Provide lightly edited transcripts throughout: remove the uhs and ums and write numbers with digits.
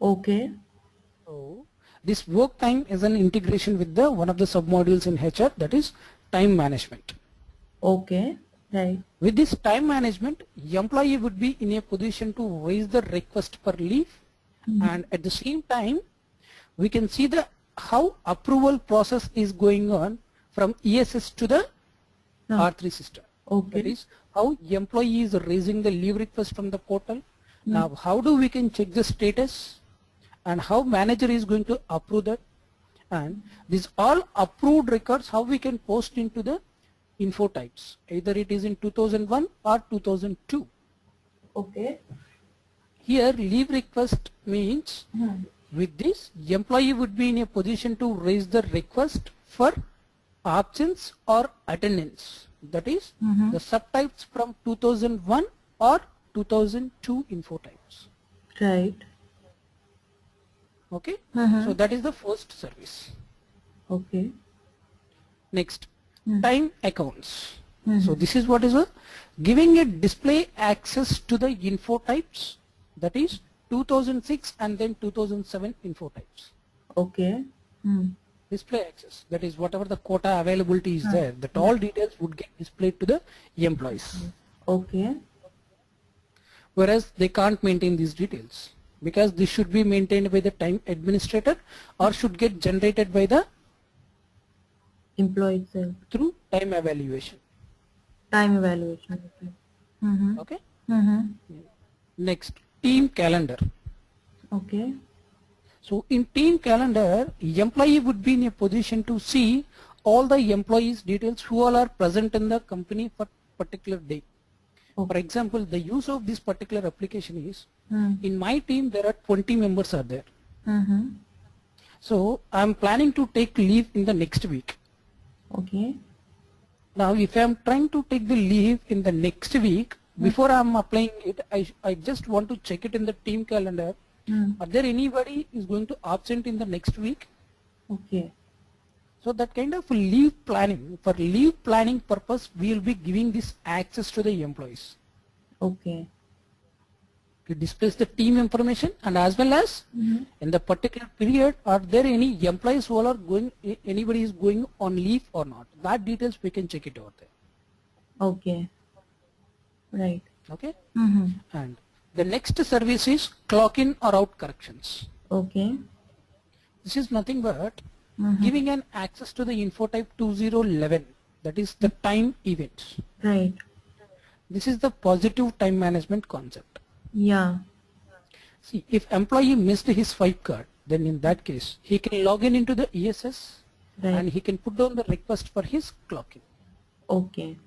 Okay. So this work time is an integration with the one of the submodules in HR, that is time management. Okay. Right. With this time management, employee would be in a position to raise the request for leave, and at the same time we can see the how approval process is going on from ESS to the R3 system. That Okay. is how employee is raising the leave request from the portal. Now how do we can check the status and how manager is going to approve that, and these all approved records how we can post into the info types, either it is in 2001 or 2002. Okay. Here leave request means with this employee would be in a position to raise the request for absence or attendance, that is the subtypes from 2001 or 2002 info types. Right. Okay, so that is the first service. Okay. Next, time accounts. So this is what is a giving a display access to the info types, that is 2006 and then 2007 info types. Okay. Display access, that is whatever the quota availability is there, that all details would get displayed to the employees. Okay. Whereas they can't maintain these details because this should be maintained by the time administrator or should get generated by the Employee itself. through time evaluation. Time evaluation. Okay. Okay. Next, team calendar. Okay. So in team calendar, employee would be in a position to see all the employees details who all are present in the company for particular day. For example, the use of this particular application is in my team there are 20 members are there. So I am planning to take leave in the next week. Okay. Now if I am trying to take the leave in the next week, before I am applying it, I just want to check it in the team calendar. Are there anybody is going to absent in the next week? Okay. So that kind of leave planning, for leave planning purpose, we will be giving this access to the employees. Okay. It displays the team information, and as well as in the particular period, are there any employees who are going, anybody is going on leave or not? That details we can check it over there. Okay. Right. Okay. And the next service is clock in or out corrections. Okay. This is nothing but giving an access to the info type 2011, that is the time events. Right. This is the positive time management concept. Yeah. See, if employee missed his swipe card, then in that case he can log in into the ESS and he can put down the request for his clocking. Okay.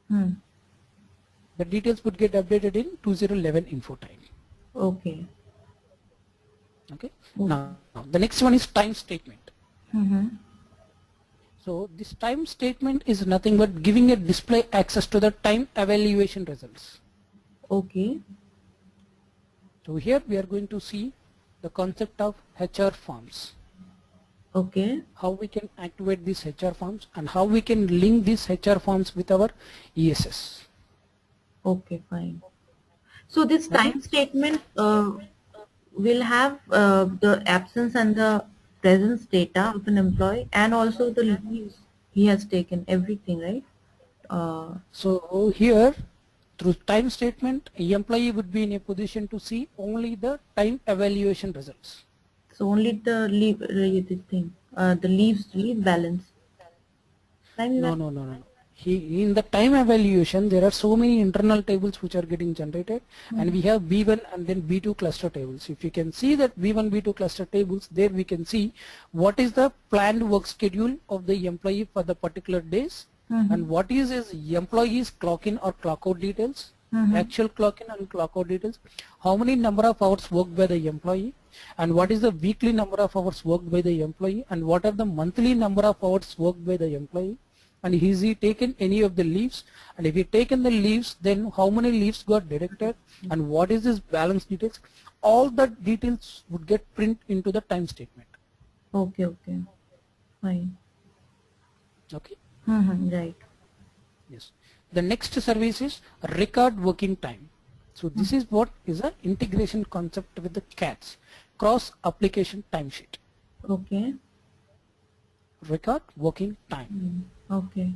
The details would get updated in 2011 info time. Okay. Okay. Now the next one is time statement. So this time statement is nothing but giving a display access to the time evaluation results. Okay. So here we are going to see the concept of HR forms. Okay. How we can activate these HR forms and how we can link these HR forms with our ESS. Okay, fine. So this time statement will have the absence and the presence data of an employee and also the leaves he has taken, everything, right? So here through time statement, a employee would be in a position to see only the time evaluation results. So only the leave related thing, the leave balance. No. In the time evaluation, there are so many internal tables which are getting generated, and we have B1 and then B2 cluster tables. If you can see that B1, B2 cluster tables, there we can see what is the planned work schedule of the employee for the particular days, and what is his employee's clock in or clock out details, actual clock in and clock out details, how many number of hours worked by the employee, and what is the weekly number of hours worked by the employee, and what are the monthly number of hours worked by the employee, and has he taken any of the leaves, and if he taken the leaves, then how many leaves got deducted, and what is his balance details. All the details would get print into the time statement. Okay, fine. Okay. Right. Yes. The next service is record working time. So this is what is an integration concept with the CATS, cross application timesheet, Okay. record working time. Okay.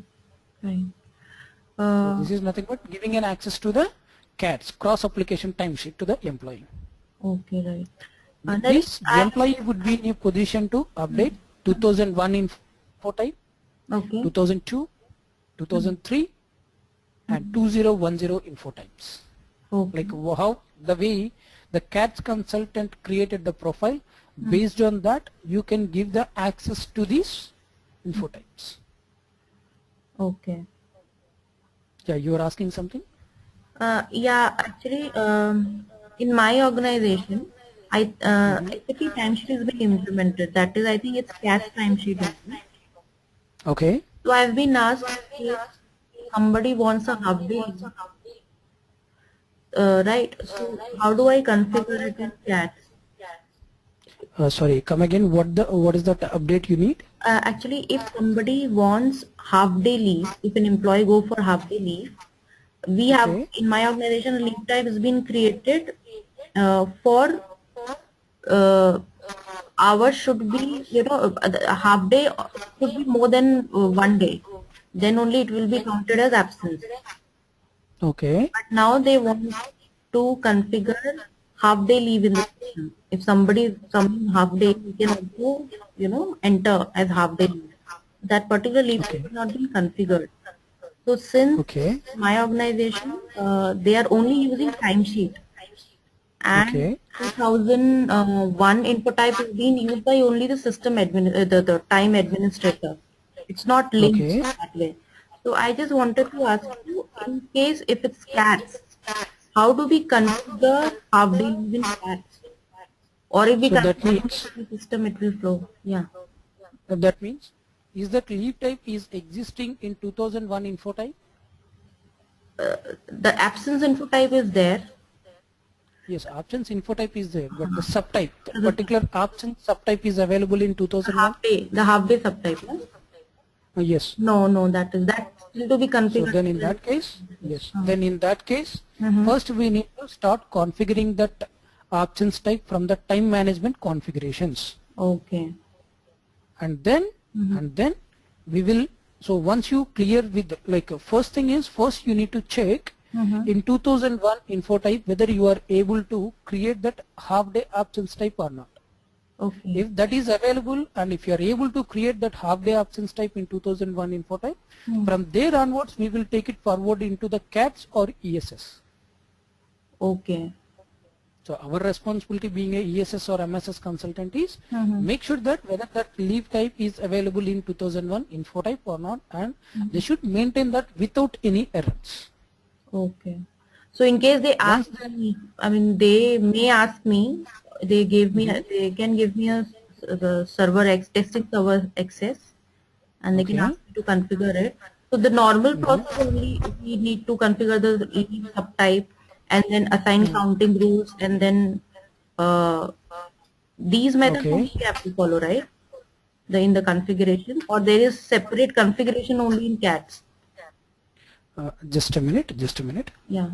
Fine. So this is nothing but giving an access to the CATS, cross application timesheet, to the employee. Okay, right. With That is, this, the employee would be in a position to update 2001 info type, okay. 2002, 2003, and 2010 info types. Okay. Like how the way the CATS consultant created the profile, based on that you can give the access to these info types. Okay. Yeah, you are asking something? Yeah, actually, in my organization, SAP timesheet has been implemented. That is, I think it's CAS timesheet only. Okay. So I've been asked if somebody wants a half day leave, right? So how do I configure it in CAS? Sorry, come again. What is that update you need? Actually, if somebody wants half day leave, if an employee go for half day leave, we have Okay. in my organization a leave type has been created for hours should be, a half day should be more than 1 day. Then only it will be counted as absence. Okay. But now they want to configure half day leave in the system. If some half day, you can also, enter as half day leave. That particular leave type Okay. has not been configured. So since Okay. my organization, they are only using timesheet, and Okay. 2001 info type is being used by only the the time administrator. It's not linked Okay. that way. So I just wanted to ask you, in case if it's cats, how do we configure half day leave in cats? Or if we So that configure means in the system, it will flow. Yeah. that means is that leave type is existing in 2001 info type? The absence info type is there. Yes, options info type is there, but the subtype, the The particular option subtype is available in 2001. half day subtype. No? Yes. No, no, that still to be So configured. then in that case, yes. Uh, Then in that case, mm-hmm. first we need to start configuring that options type from the time management configurations, Okay. and then Mm-hmm. we will. So once you clear with like first thing is first you need to check Mm-hmm. in 2001 info type whether you are able to create that half day options type or not. Okay. If that is available and if you are able to create that half day options type in 2001 info type, Hmm. from there onwards we will take it forward into the CATS or ESS. Okay. So our responsibility being a ESS or MSS consultant is Mm-hmm. make sure that whether that leave type is available in 2001 info type or not, and they should maintain that without any errors. Okay. So in case they Once ask they, me, I mean, they may ask me, they can give me the testing server access, and they can okay, ask me to configure it. So the normal process only, we need to configure the leave subtype and then assign counting rules, and then uh, these methods okay. only we have to follow, right? In the configuration, or there is separate configuration only in cats. Just a minute, just a minute. Yeah.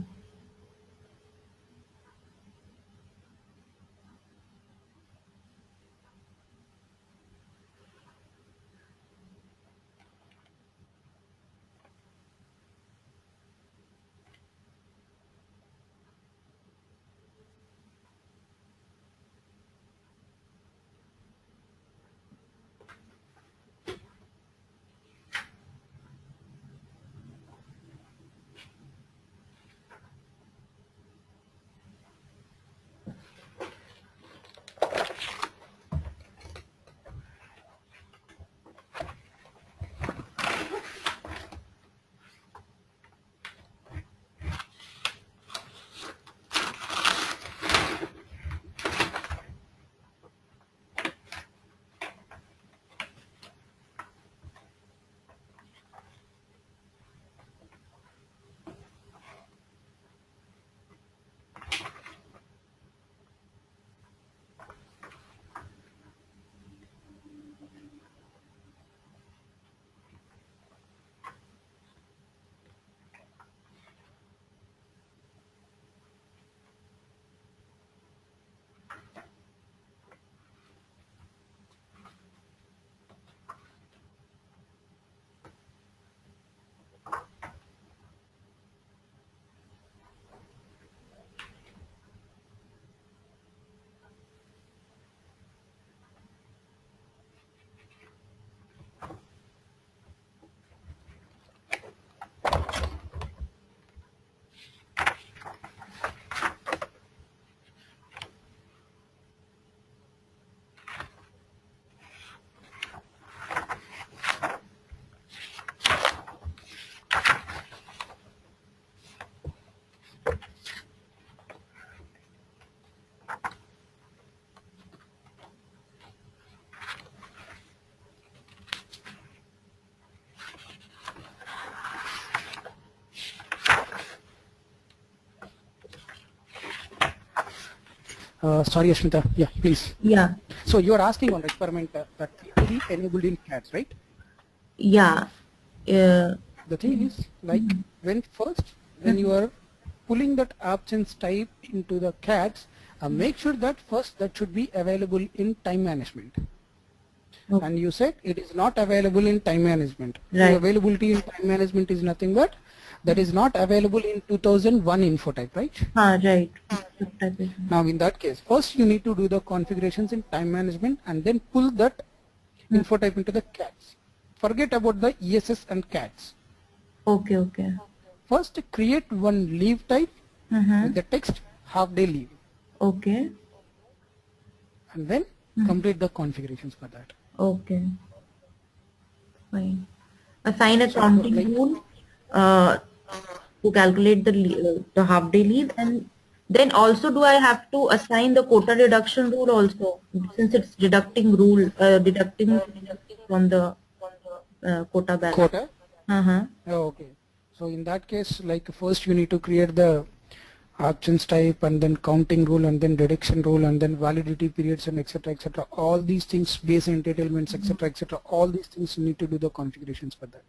Sorry, Ashmita. Yeah, please. Yeah. So you are asking one requirement that will be enabled in CADs, right? Yeah. The thing is, like when you are pulling that options type into the CADs, make sure that first that should be available in time management. Okay. And you said it is not available in time management. So Right. availability in time management is nothing but that is not available in 2001 info type, right? Right. Subtyping. Now in that case, first you need to do the configurations in time management and then pull that info type into the CADs. Forget about the ESS and CADs. Okay. Okay. First create one leave type with the text half day leave Okay. and then complete the configurations for that. Okay. Fine. Assign a So counting like rule to calculate the half day leave, and then also do I have to assign the quota deduction rule also, since it's deducting from the quota balance. quota. Uh-huh. Okay. So in that case, like first you need to create the options type and then counting rule and then deduction rule and then validity periods and etc etc. All these things, base entitlements etc etc. All these things you need to do the configurations for that.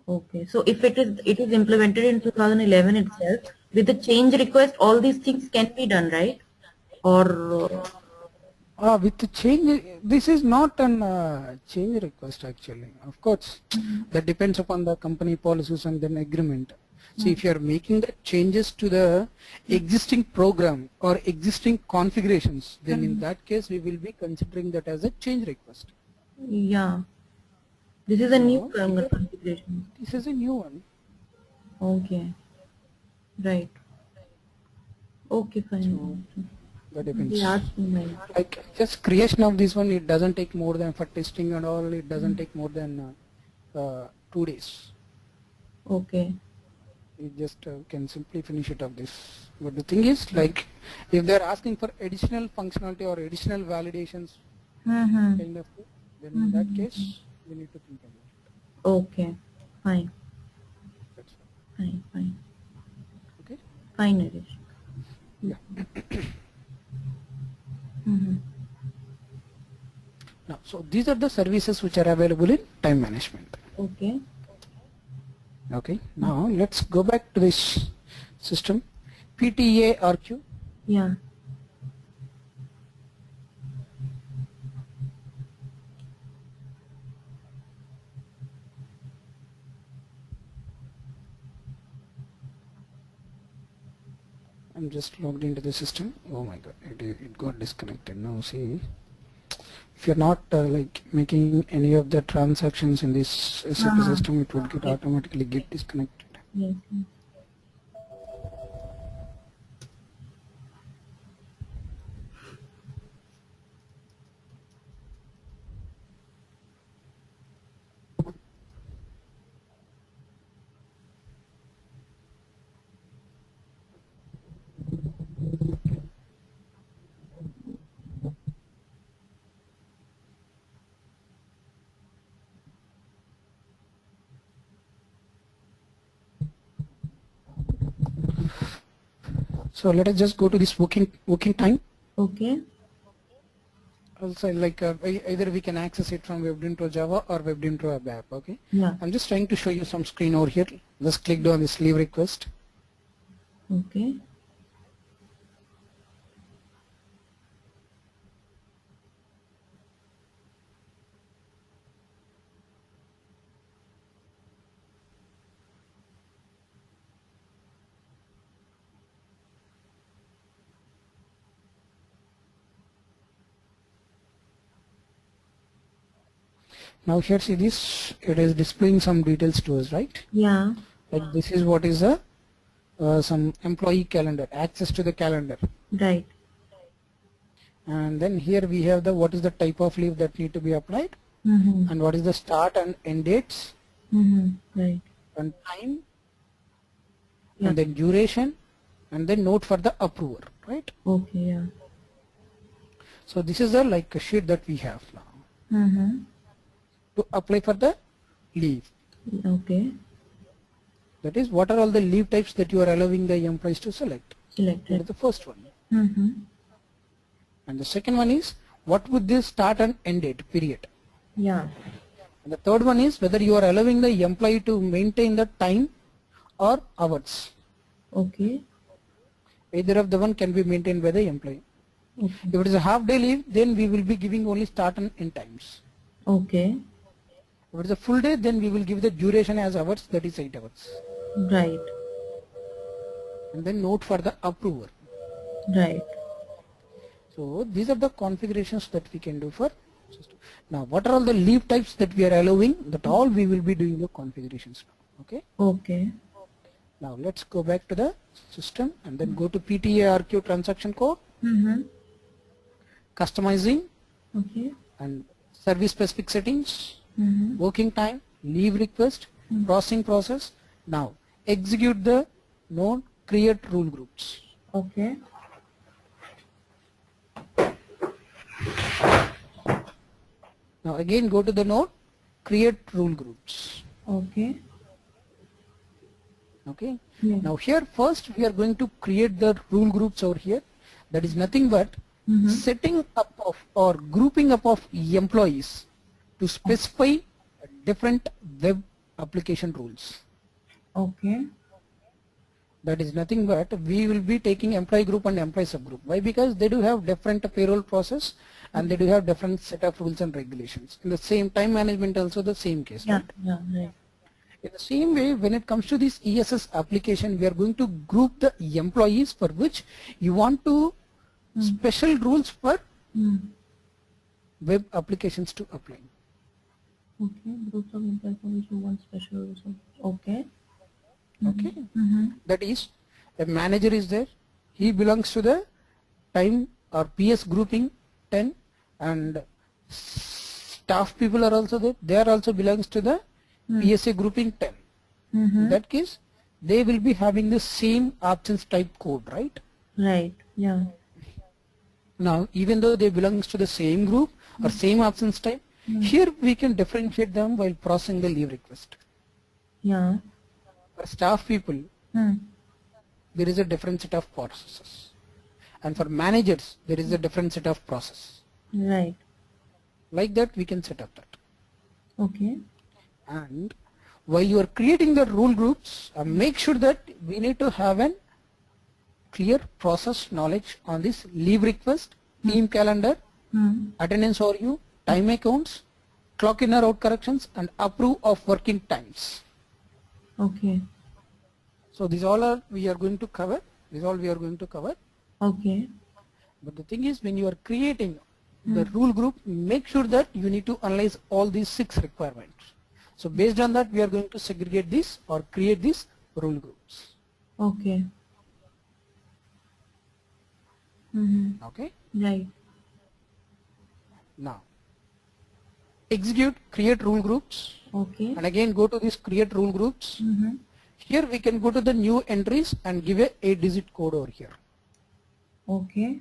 Okay. So if it is implemented in 2011 itself, with the change request, all these things can be done, right? Or With the change, this is not an change request actually. Of course, that depends upon the company policies and then agreement. See, if you are making the changes to the existing program or existing configurations, then in that case we will be considering that as a change request. yeah, this is a new Now, here, configuration. this is a new one. Okay. Right. Okay, So, fine. that They depends. asked me mine. Like just creation of this one, it doesn't take more than for testing and all, it doesn't take more than 2 days. Okay. You just can simply finish it of this. But the thing is, like, if they're asking for additional functionality or additional validations Mm-hmm. kind of thing, then in that case, we need to think about it. Okay. Fine. That's all. Fine. Fine. Okay? Fine, Naresh. Yeah. Mm-hmm. Now, so these are the services which are available in time management. Okay. Okay. Now, let's go back to this system. PTA RQ. Yeah. I'm just logged into the system. Oh my god, it got disconnected. Now see, if you're not like making any of the transactions in this SAP system, it would get automatically get disconnected. Yes. Yes. So let us just go to this working time. Okay. Also, like either we can access it from WebDintro Java or WebDintro Web App. Okay. Yeah. I'm just trying to show you some screen over here. Just clicked on this leave request. Okay. Now here see this, it is displaying some details to us, right? Yeah. Like this is what is a some employee calendar, access to the calendar. Right. And then here we have the what is the type of leave that need to be applied Mm-hmm. and what is the start and end dates Mm-hmm. Right. and time Yeah. and then duration and then note for the approver, right? Okay. Yeah. So this is a like a sheet that we have now Mm-hmm. to apply for the leave. Okay. That is what are all the leave types that you are allowing the employees to select. That Selected. is the first one. Mm-hmm. And the second one is what would this start and end date period. Yeah. And the third one is whether you are allowing the employee to maintain the time or hours. Okay. Either of the one can be maintained by the employee. Okay. If it is a half day leave, then we will be giving only start and end times. Okay. If it is a full day, then we will give the duration as hours, that is 8 hours. Right. And then note for the approver. Right. So these are the configurations that we can do for system. Now what are all the leave types that we are allowing? That all we will be doing the configurations now. Okay. Okay. Now let's go back to the system and then go to PTA-RQ transaction code, customizing, Okay. and service specific settings, Mm-hmm. working time, leave request, processing process. Now execute the node, create rule groups. Okay. Now again go to the node, create rule groups. Okay. Okay. Yeah. Now here first we are going to create the rule groups over here. That is nothing but setting up of or grouping up of employees to specify different web application rules. Okay. That is nothing but we will be taking employee group and employee subgroup. Why? Because they do have different payroll process and they do have different set of rules and regulations. In the same time management also the same case. Yeah. Right? Yeah. Right. In the same way, when it comes to this ESS application, we are going to group the employees for which you want to special rules for web applications to apply. Okay. Groups of employees for which you want special rules. Okay. Okay. That is, a manager is there. He belongs to the time or PS grouping 10, and staff people are also there. They are also belongs to the PSA grouping 10. In that case, they will be having the same options type code, right? Right. Yeah. Now, even though they belongs to the same group or same options type, here we can differentiate them while processing the leave request. Yeah. For staff people, there is a different set of processes. And for managers, there is a different set of process. Right. Like that, we can set up that. Okay. And while you are creating the rule groups, make sure that we need to have an clear process knowledge on this leave request, team calendar, attendance overview, time accounts, clock in or out corrections, and approve of working times. Okay. So these all are we are going to cover. These all we are going to cover. Okay. But the thing is, when you are creating the rule group, make sure that you need to analyze all these 6 requirements. So based on that, we are going to segregate this or create these rule groups. Okay. Okay. Right. Now execute create rule groups. Okay. And again go to this create rule groups. Here we can go to the new entries and give a 8-digit code over here. Okay.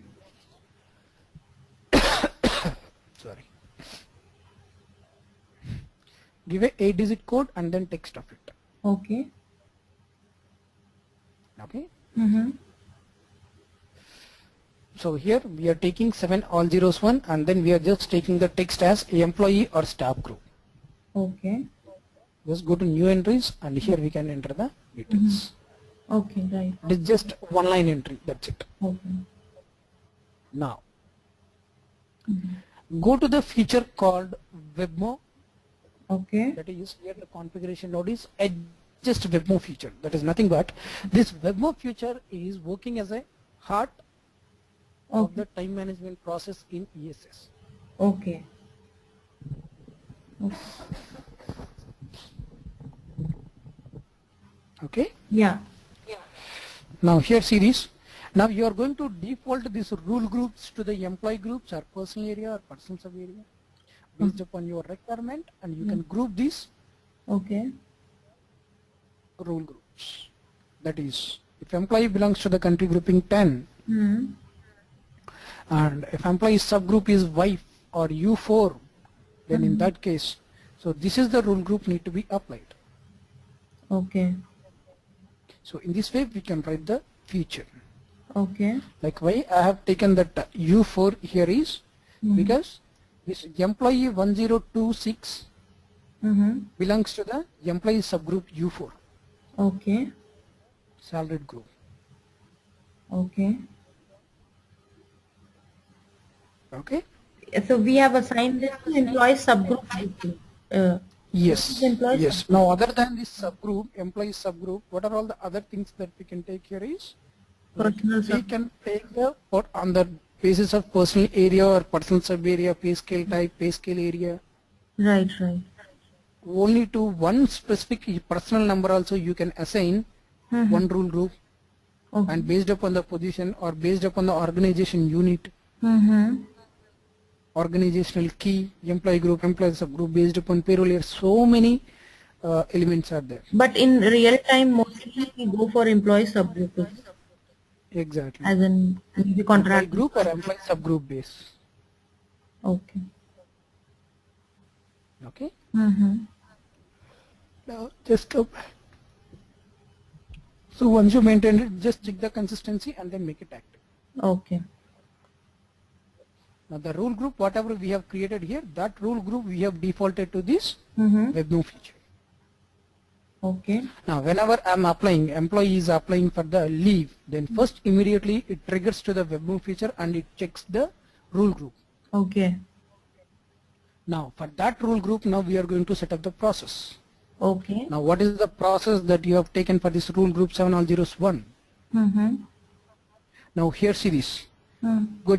Sorry. Give a 8-digit code and then text of it. Okay. Okay. So here we are taking 7 all zeros 1 and then we are just taking the text as employee or staff group. Okay. Just go to new entries and here we can enter the details. Okay. Right. It is just one line entry, that's it. Okay. Now go to the feature called WebMo. Okay. That is here the configuration node is adjust WebMo feature. That is nothing but this WebMo feature is working as a heart of the time management process in ESS. Okay. Okay. Yeah. Now here series. Now you are going to default these rule groups to the employee groups or personal area or personal sub area based upon your requirement, and you can group these Okay. rule groups. That is, if employee belongs to the country grouping 10 and if employee subgroup is Y or U4, then in that case, so this is the rule group need to be applied. Okay. So in this way we can write the feature. Okay. Like why I have taken that U4 here is because this employee 1026 belongs to the employee subgroup U4, Okay. salaried group. Okay. Okay. So we have assigned this to employee subgroup. This is Yes, employee yes. subgroup. Now other than this subgroup, employee subgroup, what are all the other things that we can take here is, like Personal we sub. can take the, or on the basis of personal area or personal sub area, pay scale type, pay scale area, Right, right. only to one specific personal number also you can assign one rule group, Okay. and based upon the position or based upon the organization unit, organizational key, employee group, employee subgroup, based upon payroll here, so many elements are there. But in real time, mostly we go for employee subgroup Exactly. as in maybe Employee contract. group or employee subgroup base. Okay. Okay. Mm-hmm. Now just go back. So once you maintain it, just check the consistency and then make it active. Okay. Now the rule group, whatever we have created here, that rule group we have defaulted to this web move feature. Okay. Now whenever I'm applying, employee is applying for the leave, then first immediately it triggers to the web move feature and it checks the rule group. Okay. Now for that rule group, now we are going to set up the process. Okay. Now what is the process that you have taken for this rule group 70001? Now here see this.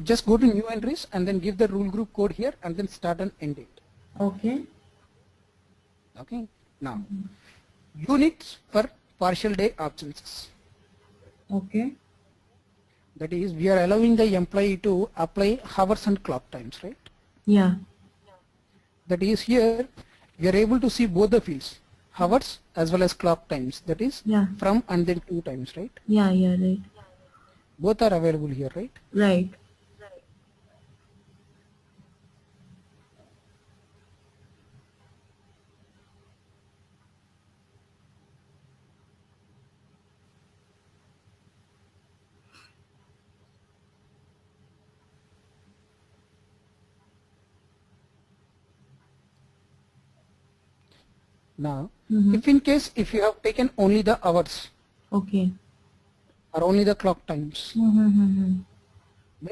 Just go to new entries and then give the rule group code here and then start and end it. Okay. Okay. Now units for partial day absences. Okay. That is, we are allowing the employee to apply hours and clock times, right? Yeah. That is, here we are able to see both the fields, hours as well as clock times. That is, Yeah. from and then 2 times, right? Yeah. Yeah. Right. Both are available here, right? Right. Now, if in case if you have taken only the hours Okay. or only the clock times, then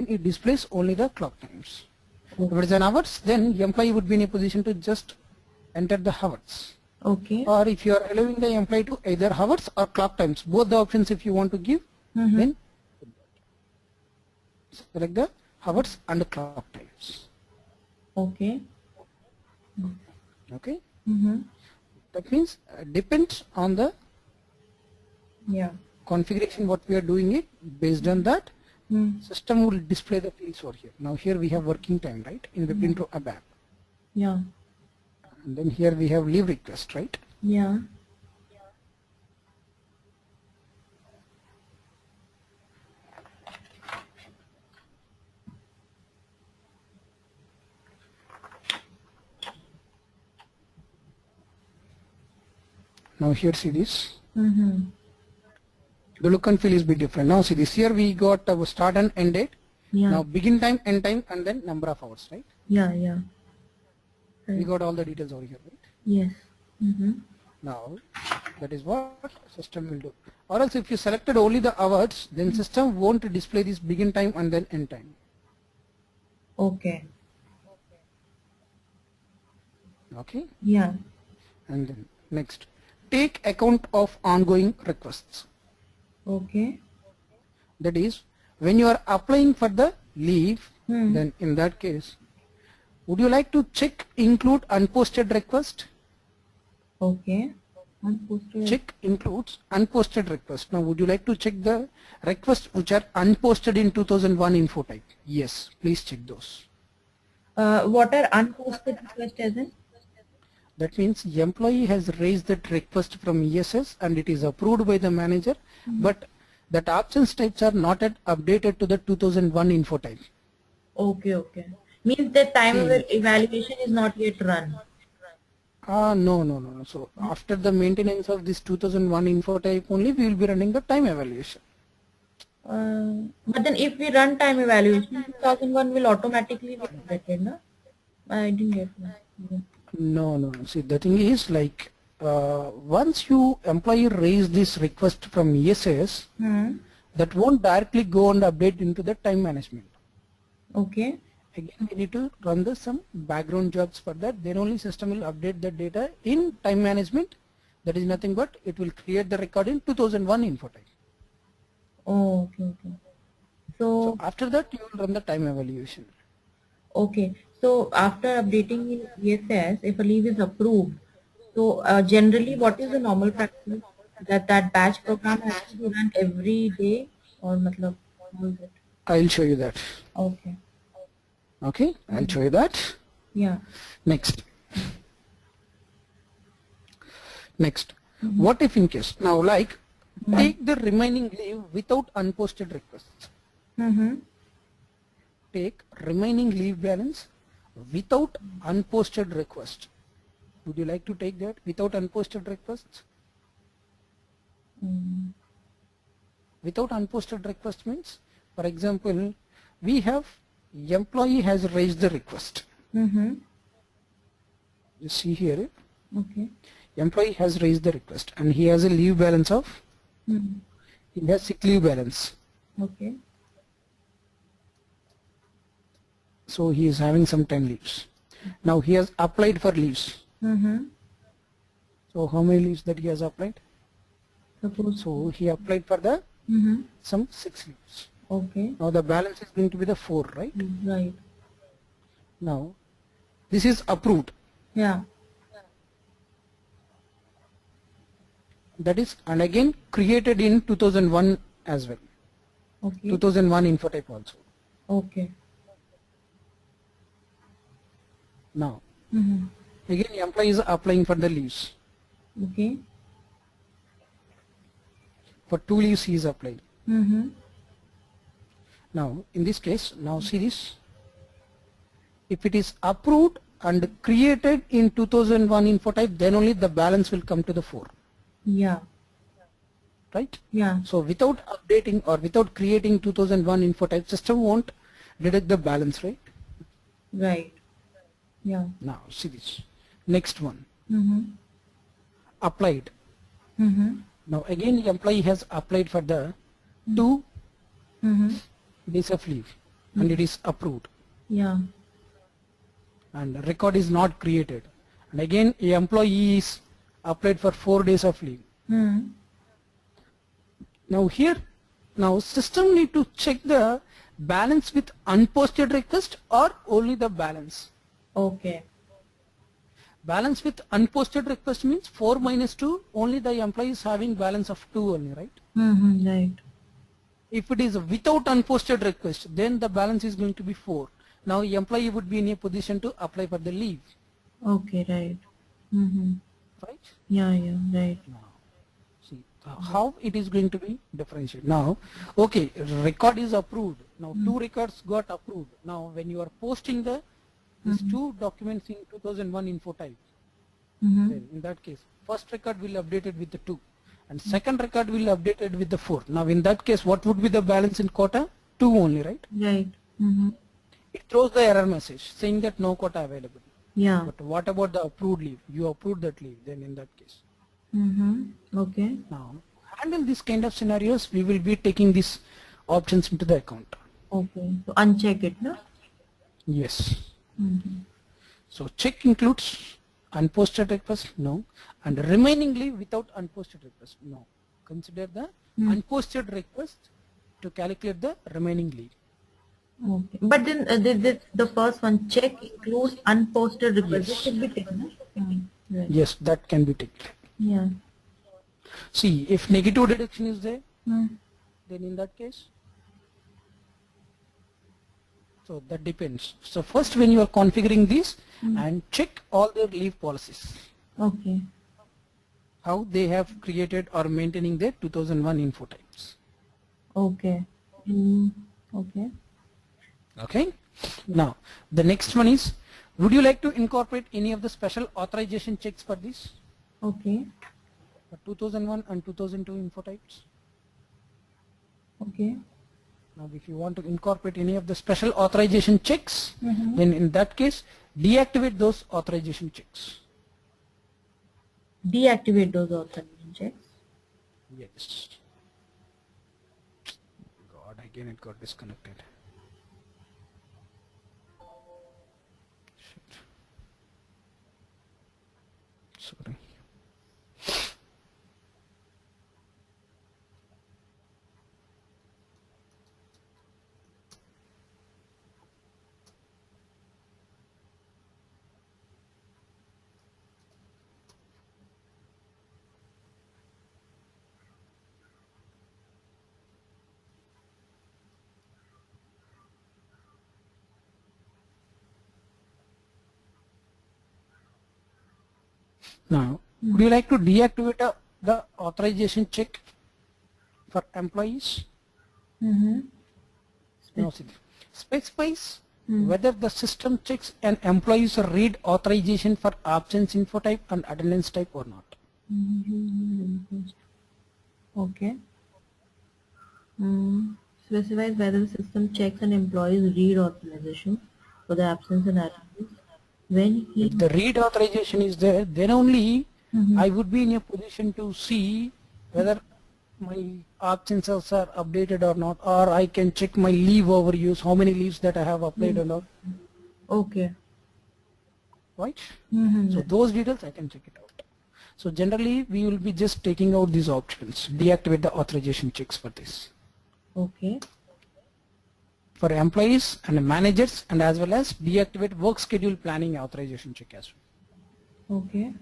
it displays only the clock times. If it is an hours, then the employee would be in a position to just enter the hours. Okay. Or if you are allowing the employee to either hours or clock times, both the options if you want to give, then select the hours and the clock times. Okay. Okay. That means depends on the Yeah. configuration what we are doing it. Based on that, system will display the fields over here. Now here we have working time, right, in the intro ABAP. Yeah. And then here we have leave request, right? Yeah. Now here see this. The look and feel is bit different. Now see this, here we got our start and end date. Yeah. Now begin time, end time, and then number of hours, right? Yeah. Yeah. We got all the details over here, right? Yes. Now that is what system will do. Or else if you selected only the hours, then system won't display this begin time and then end time. Okay. Okay. Yeah. And then next, take account of ongoing requests. Okay. That is, when you are applying for the leave, then in that case, would you like to check include unposted request? Okay. Unposted. Check includes unposted request. Now would you like to check the requests which are unposted in 2001 info type? Yes, please check those. What are unposted request as in? That means the employee has raised that request from ESS and it is approved by the manager, but that absence types are not yet updated to the 2001 info type. Okay. Okay. Means the time See. evaluation is not yet run. No. So after the maintenance of this 2001 info type only, we will be running the time evaluation. But then if we run time evaluation, 2001 will automatically be updated, no? I didn't get that. Yeah. No, no. See, the thing is like once you employee raise this request from ESS, Hmm. that won't directly go and update into the time management. Okay. Again, we need to run some background jobs for that. Then only system will update the data in time management. That is nothing but it will create the record in 2001 info time. Oh, okay, okay. So So, after that, you will run the time evaluation. okay. So after updating in ESS, if a leave is approved, so generally, what is the normal practice that that batch program has to be run every day, or matlab, how is it? I'll show you that. Okay. Okay, I'll Mhm. show you that. Yeah. Next. Next. Mm-hmm. What if in case now like Mm-hmm. take the remaining leave without unposted requests. Mm-hmm. Take remaining leave balance without unposted request. Would you like to take that without unposted requests? Mm-hmm. Without unposted request means, for example, we have employee has raised the request. Mm-hmm. You see here, Okay. employee has raised the request and he has a leave balance of, Mm-hmm. he has sick leave balance. Okay. So he is having some 10 leaves. Now he has applied for leaves. Mm-hmm. So how many leaves that he has applied? Suppose. So he applied for the Mm-hmm. some 6 leaves. Okay. Now the balance is going to be the 4, right? Right. Now this is approved. Yeah. That is and again created in 2001 as well. Okay. 2001 info type also. Okay. Now Mm-hmm. again employee is applying for the leaves. Okay. For 2 leaves he is applying. Mm-hmm. Now in this case, now see this, if it is approved and created in 2001 info type, then only the balance will come to the 4, Yeah. right? Yeah. So without updating or without creating 2001 info type, system won't deduct the balance, right? Right. Yeah. Now see this, next one, Mm-hmm. applied. Mm-hmm. Now again the employee has applied for the 2 Mm-hmm. days of leave and it is approved Yeah. and record is not created, and again a employee is applied for 4 days of leave. Mm. Now here, now system need to check the balance with unposted request or only the balance. Okay. Balance with unposted request means 4 minus 2, only the employee is having balance of 2 only, right? Mm-hmm. Right. If it is without unposted request, then the balance is going to be 4. Now employee would be in a position to apply for the leave, Okay. Right. Mm-hmm. right? Yeah. Yeah. Right. Now, see how it is going to be differentiated. Now, okay, record is approved. Now, 2 records got approved. Now, when you are posting the these 2 documents in 2001 info type, Mm-hmm. then in that case, first record will update it with the 2, and second record will update it with the 4. Now, in that case, what would be the balance in quota? 2 only, right? Right. Mm-hmm. It throws the error message saying that no quota available. Yeah. But what about the approved leave? You approved that leave, then in that case. Mm-hmm. Okay. Now, handle this kind of scenarios, we will be taking these options into the account. Okay. So uncheck it, no? Yes. Mm-hmm. So check includes unposted request, no, and remaining leave without unposted request, no. Consider the unposted request to calculate the remaining leave. Okay. But then the first one, check includes unposted requests. This Yes. should be taken, no? Right. Yes, that can be taken. Yeah. See, if negative deduction is there, Mm. then in that case, so that depends. So first when you are configuring this and check all their leave policies, Okay. how they have created or maintaining their 2001 info types. Okay. Mm. Okay. Okay. Now the next one is, would you like to incorporate any of the special authorization checks for this? Okay. For 2001 and 2002 info types? Okay. Now if you want to incorporate any of the special authorization checks, then in that case deactivate those authorization checks. Deactivate those authorization checks. Yes. God, again it got disconnected. Shit. Sorry. Now, would you like to deactivate the authorization check for employees? No, see, specifies whether the system checks an employee's read authorization for absence info type and attendance type or not. Okay. Specifies whether the system checks an employee's read authorization for the absence and attendance. When he If the read authorization is there, then only I would be in a position to see whether my absences are updated or not, or I can check my leave overuse, how many leaves that I have applied or not. Okay. Right? So those details I can check it out. So generally we will be just taking out these options, deactivate the authorization checks for this. Okay. For employees and managers, and as well as deactivate work schedule planning authorization check as well. Okay.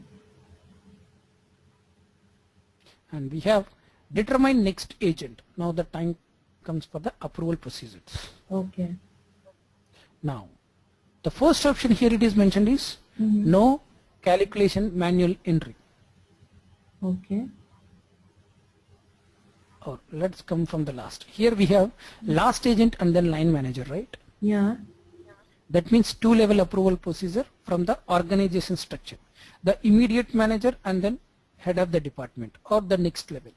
And we have determine next agent. Now the time comes for the approval procedures. Okay. Now the first option here it is mentioned is no calculation manual entry. Okay. Or let's come from the last. Here we have last agent and then line manager, right? Yeah. That means two-level approval procedure from the organization structure. The immediate manager and then head of the department or the next level.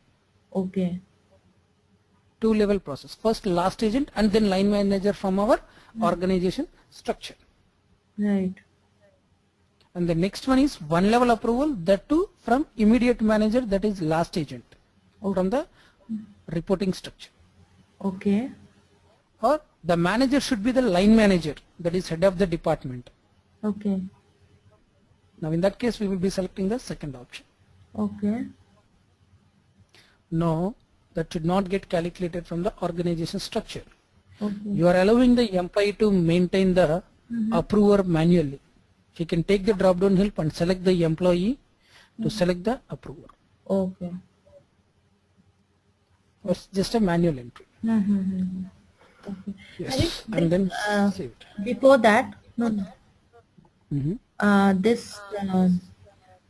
Okay. Two-level process. First last agent and then line manager from our organization structure. Right. And the next one is one level approval, that too from immediate manager, that is last agent from the reporting structure. Okay. Or the manager should be the line manager, that is head of the department. Okay. Now in that case we will be selecting the second option. Okay. No, that should not get calculated from the organization structure. Okay. You are allowing the employee to maintain the approver manually. He can take the drop down help and select the employee to select the approver. Okay. It's just a manual entry. Okay. Yes, and then save it. Before that, this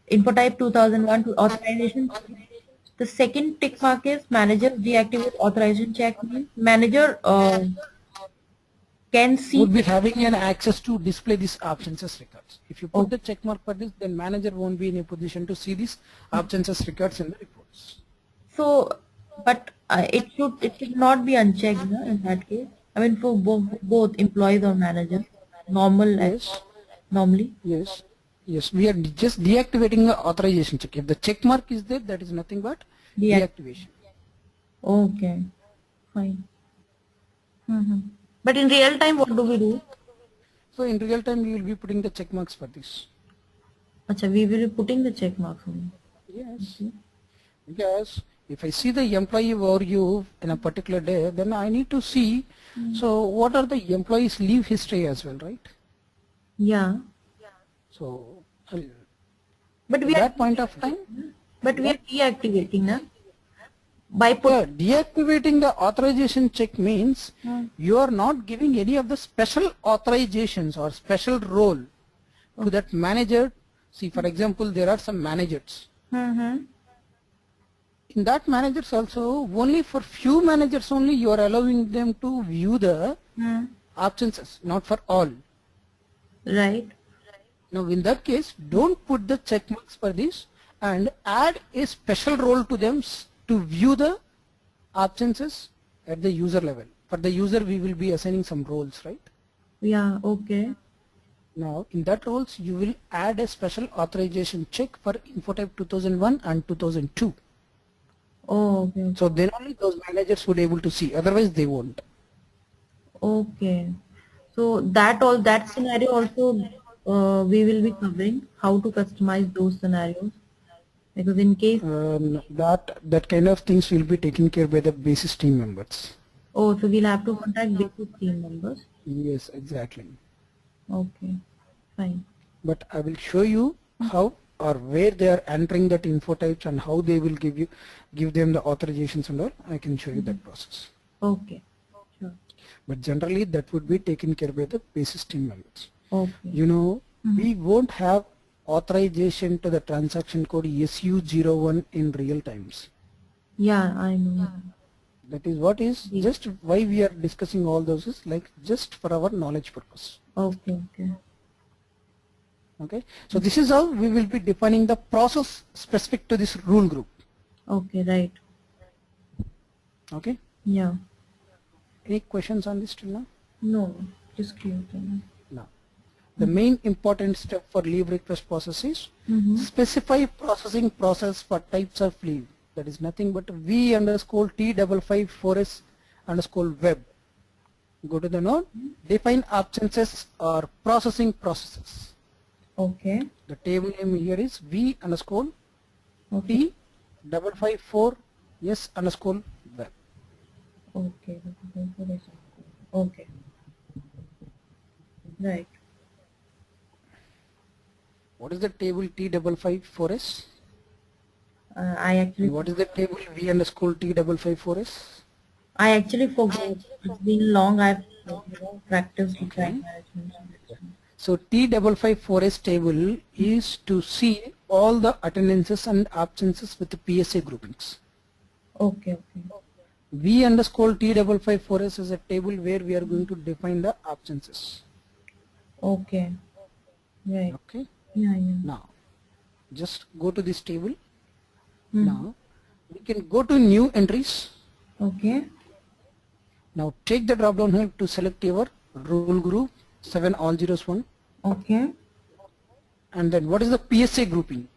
info type 2001 to authorization. The second tick mark is manager deactivate authorization check. Means manager can see. Would be having an access to display these absences records. If you put the check mark for this, then manager won't be in a position to see these absences records in the reports. So, but it should not be unchecked, no, in that case. I mean, for both employees or managers, normally. Yes. Yes, we are just deactivating the authorization check. If the check mark is there, that is nothing but deactivation. Okay, fine. But in real time, what do we do? So in real time, we will be putting the check marks for this. Acha, we will be putting the check marks on. Yes. Because if I see the employee overview in a particular day, then I need to see, so what are the employees' leave history as well, right? Yeah. So, but we at are that point of time, but we are deactivating, na? By deactivating the authorization check means you are not giving any of the special authorizations or special role to that manager. See, for example, there are some managers. In that managers also, only for few managers only you are allowing them to view the absences, not for all. Right. Now in that case, don't put the check marks for this and add a special role to them to view the absences at the user level. for the user we will be assigning some roles, right? Yeah, okay. Now in that roles you will add a special authorization check for info type 2001 and 2002. Oh, okay. So then only those managers would able to see, otherwise they won't. Okay. So that scenario also we will be covering how to customize those scenarios, because in case, That kind of things will be taken care by the basis team members. oh, so we'll have to contact basic team members. Yes, exactly. Okay, fine. But I will show you how or where they are entering that info types and how they will give them the authorizations and all. I can show you that process. Okay, sure. But generally that would be taken care by the basis team members. Okay. You know, we won't have authorization to the transaction code SU01 in real times. Yeah, I know. That is what is just why we are discussing all those is like just for our knowledge purpose. Okay, okay. Okay, so this is how we will be defining the process specific to this rule group. Okay, right. Okay, Yeah. any questions on this till now? No, just clear to me. No. The main important step for leave request process is specify processing process for types of leave. That is nothing but v_t554s _ web. Go to the node, define absences or processing processes. Okay. The table name here is v_t554s _ web. Okay. Okay. Right. What is the table t554s? I actually And what is the table v_t554s? I actually forgot. It's been long. I've practiced with Okay. time management. So T554S table is to see all the attendances and absences with the PSA groupings. Okay, okay. v_t554s is a table where we are going to define the absences. Okay. Right. Okay. Yeah, yeah. Now, just go to this table. Now, we can go to new entries. Okay. Now, take the drop down here to select your rule group 7 all zeros 1. Okay. And then what is the PSA grouping?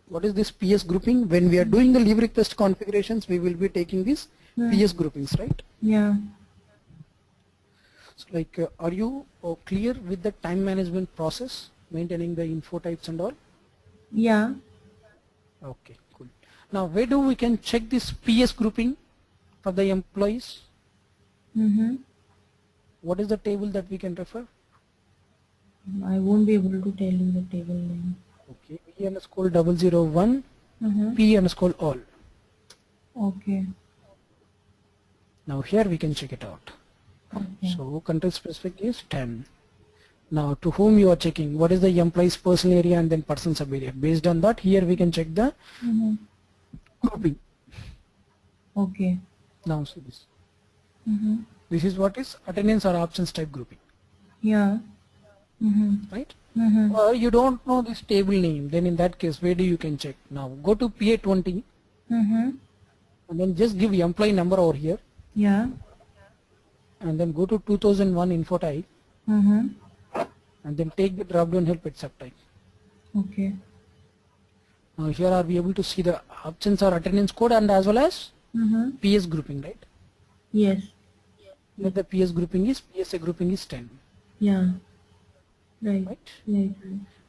What is this PS grouping? When we are doing the leave request configurations, we will be taking these PS groupings, right? Yeah. So like, are you clear with the time management process, maintaining the info types and all? Yeah. Okay, cool. Now, where do we can check this PS grouping for the employees? What is the table that we can refer? I won't be able to tell you the table name. Okay, v_001 p_all. Okay. Now here we can check it out. Okay. So country specific is 10. Now to whom you are checking, what is the employee's personal area and then person sub area. Based on that, here we can check the grouping. Okay. Now see this. This is what is attendance or absence type grouping. Yeah. Right? Or you don't know this table name, then in that case where do you can check? Now go to PA20 and then just give employee number over here. Yeah. And then go to 2001 info type and then take the drop down help at subtype. Okay. Now here are we able to see the absence or attendance code and as well as PS grouping, right? Yes. Here the PS grouping is, PSA grouping is 10. Yeah. Right. Right? Right.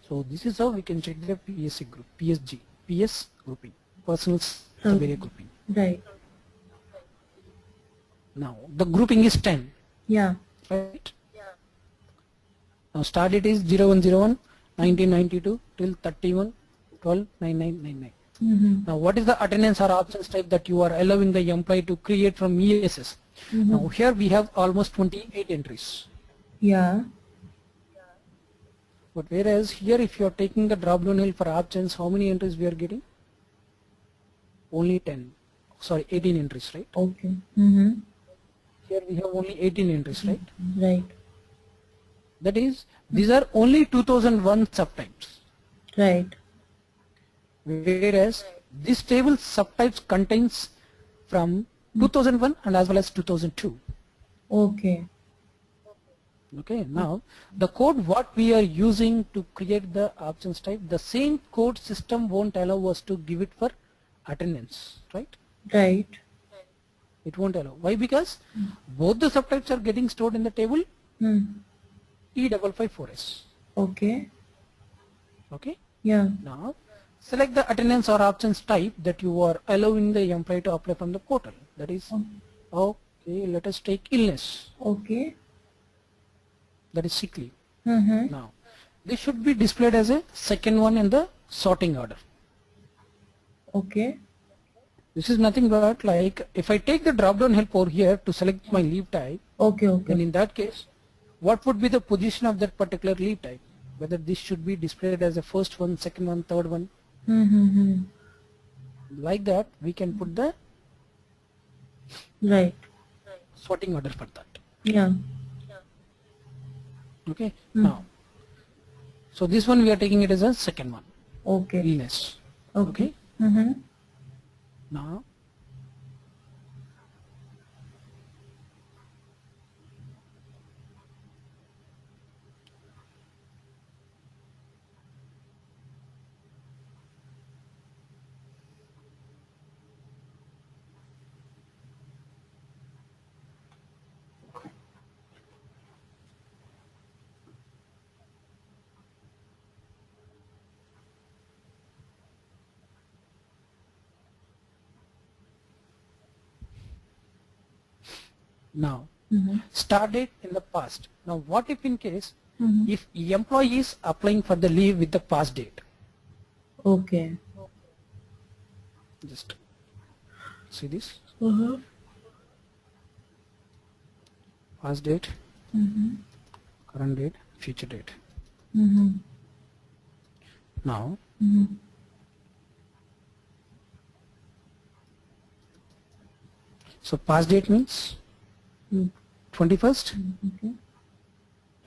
So this is how we can check the PSA group, PS grouping, personal sub area grouping. Right. Now the grouping is 10. Yeah. Right? Now start date is 0101 1992 till 31 12 9999. Now what is the attendance or absence type that you are allowing the employee to create from ESS? Now here we have almost 28 entries. Yeah. But whereas here if you are taking the drop down hill for absence, how many entries we are getting? Only 10. Sorry, 18 entries, right? Okay. Here we have only 18 entries, right? Right. That is, these are only 2001 subtypes. Right. Whereas this table subtypes contains from 2001 and as well as 2002. Okay. Okay, now the code what we are using to create the options type, the same code system won't allow us to give it for attendance, right? Right. It won't allow. Why? Because both the subtypes are getting stored in the table Hmm. T554S. Okay. Okay. Yeah. Now select the attendance or options type that you are allowing the employee to apply from the portal. That is, O- okay, let us take illness. Okay. That is sick leave. Mm-hmm. Now this should be displayed as a second one in the sorting order. Okay. This is nothing but like if I take the drop down help over here to select my leave type, Okay. Okay. then in that case, what would be the position of that particular leave type? Whether this should be displayed as a first one, second one, third one, Mm-hmm. like that, we can put the Right. sorting order for that. Yeah. Okay. Mm. Now, so this one we are taking it as a second one, Okay. illness. Okay. Okay. Mm-hmm. Now, now, Mm-hmm. start date in the past. Now, what if in case Mm-hmm. if employee is applying for the leave with the past date? Okay. Just see this Uh-huh. past date, Mm-hmm. current date, future date. Mm-hmm. Now, Mm-hmm. so past date means Mm. 21st, Okay.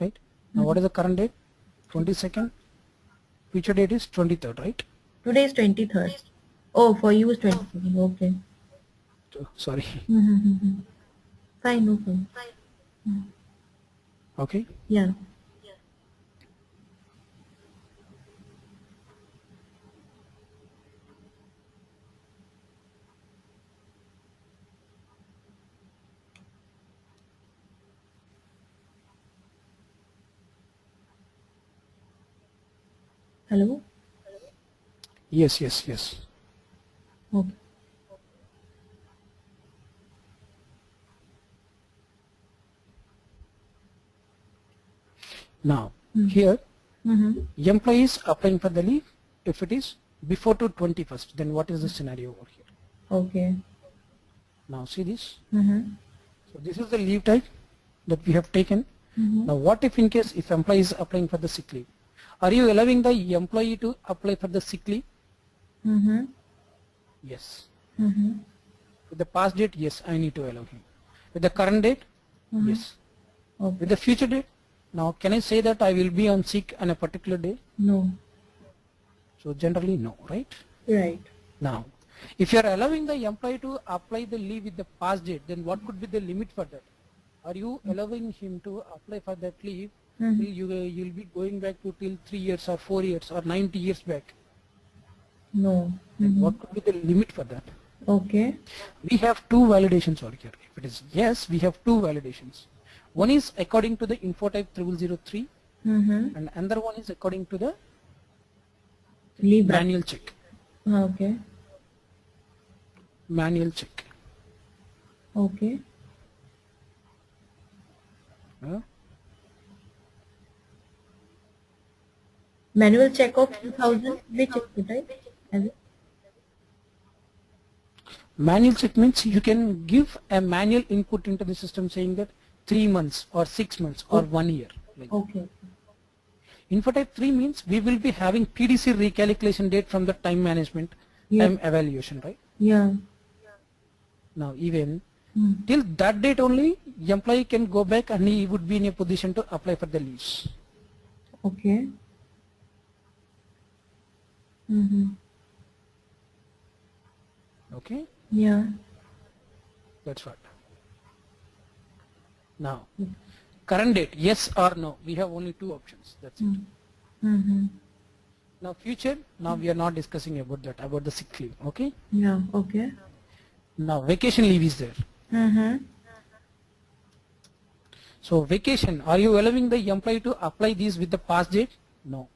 right? Now, what is the current date? 22nd. Future date is 23rd, right? Today is 23rd. Oh, for you is 22nd. Okay. So, sorry. Mm-hmm. Fine. No problem. Okay. Yeah. Hello. Yes, yes, yes. Okay. Now, Mm. here, Mm-hmm. employees applying for the leave, if it is before to 21st, then what is the scenario over here? Okay. Now, see this. Mm-hmm. So, this is the leave type that we have taken. Mm-hmm. Now, what if in case if employee is applying for the sick leave? Are you allowing the employee to apply for the sick leave? Mm-hmm. Yes. Mm-hmm. With the past date, yes, I need to allow him. With the current date, Mm-hmm. yes. With Okay. the future date, now can I say that I will be on sick on a particular day? No. So generally no, right? Right. Now, if you are allowing the employee to apply the leave with the past date, then what could be the limit for that? Are you allowing him to apply for that leave Mm-hmm. till you'll be going back to till 3 years or 4 years or 90 years back? No. Then Mm-hmm. what could be the limit for that? Okay. We have two validations over here. If it is yes, we have two validations. One is according to the info type 0003 Mm-hmm. and another one is according to the Libra. manual check. Okay. Manual check. Okay. Uh, Manual check of 2000. Which is it, right? As it? Manual check means you can give a manual input into the system saying that 3 months or 6 months or Okay. 1 year. Like that. Okay. Info type 3 means we will be having PDC recalculation date from the time management, Yep. time evaluation, right? Yeah. Now even Mm. till that date only, employee can go back and he would be in a position to apply for the leaves. Okay. Mm-hmm. Okay, Yeah. that's what. Now, current date, yes or no. We have only two options. That's it. Mm-hmm. Now future, now we are not discussing about that, about the sick leave. Okay. Yeah. Okay. Now vacation leave is there. Mm-hmm. So vacation, are you allowing the employee to apply these with the past date? No.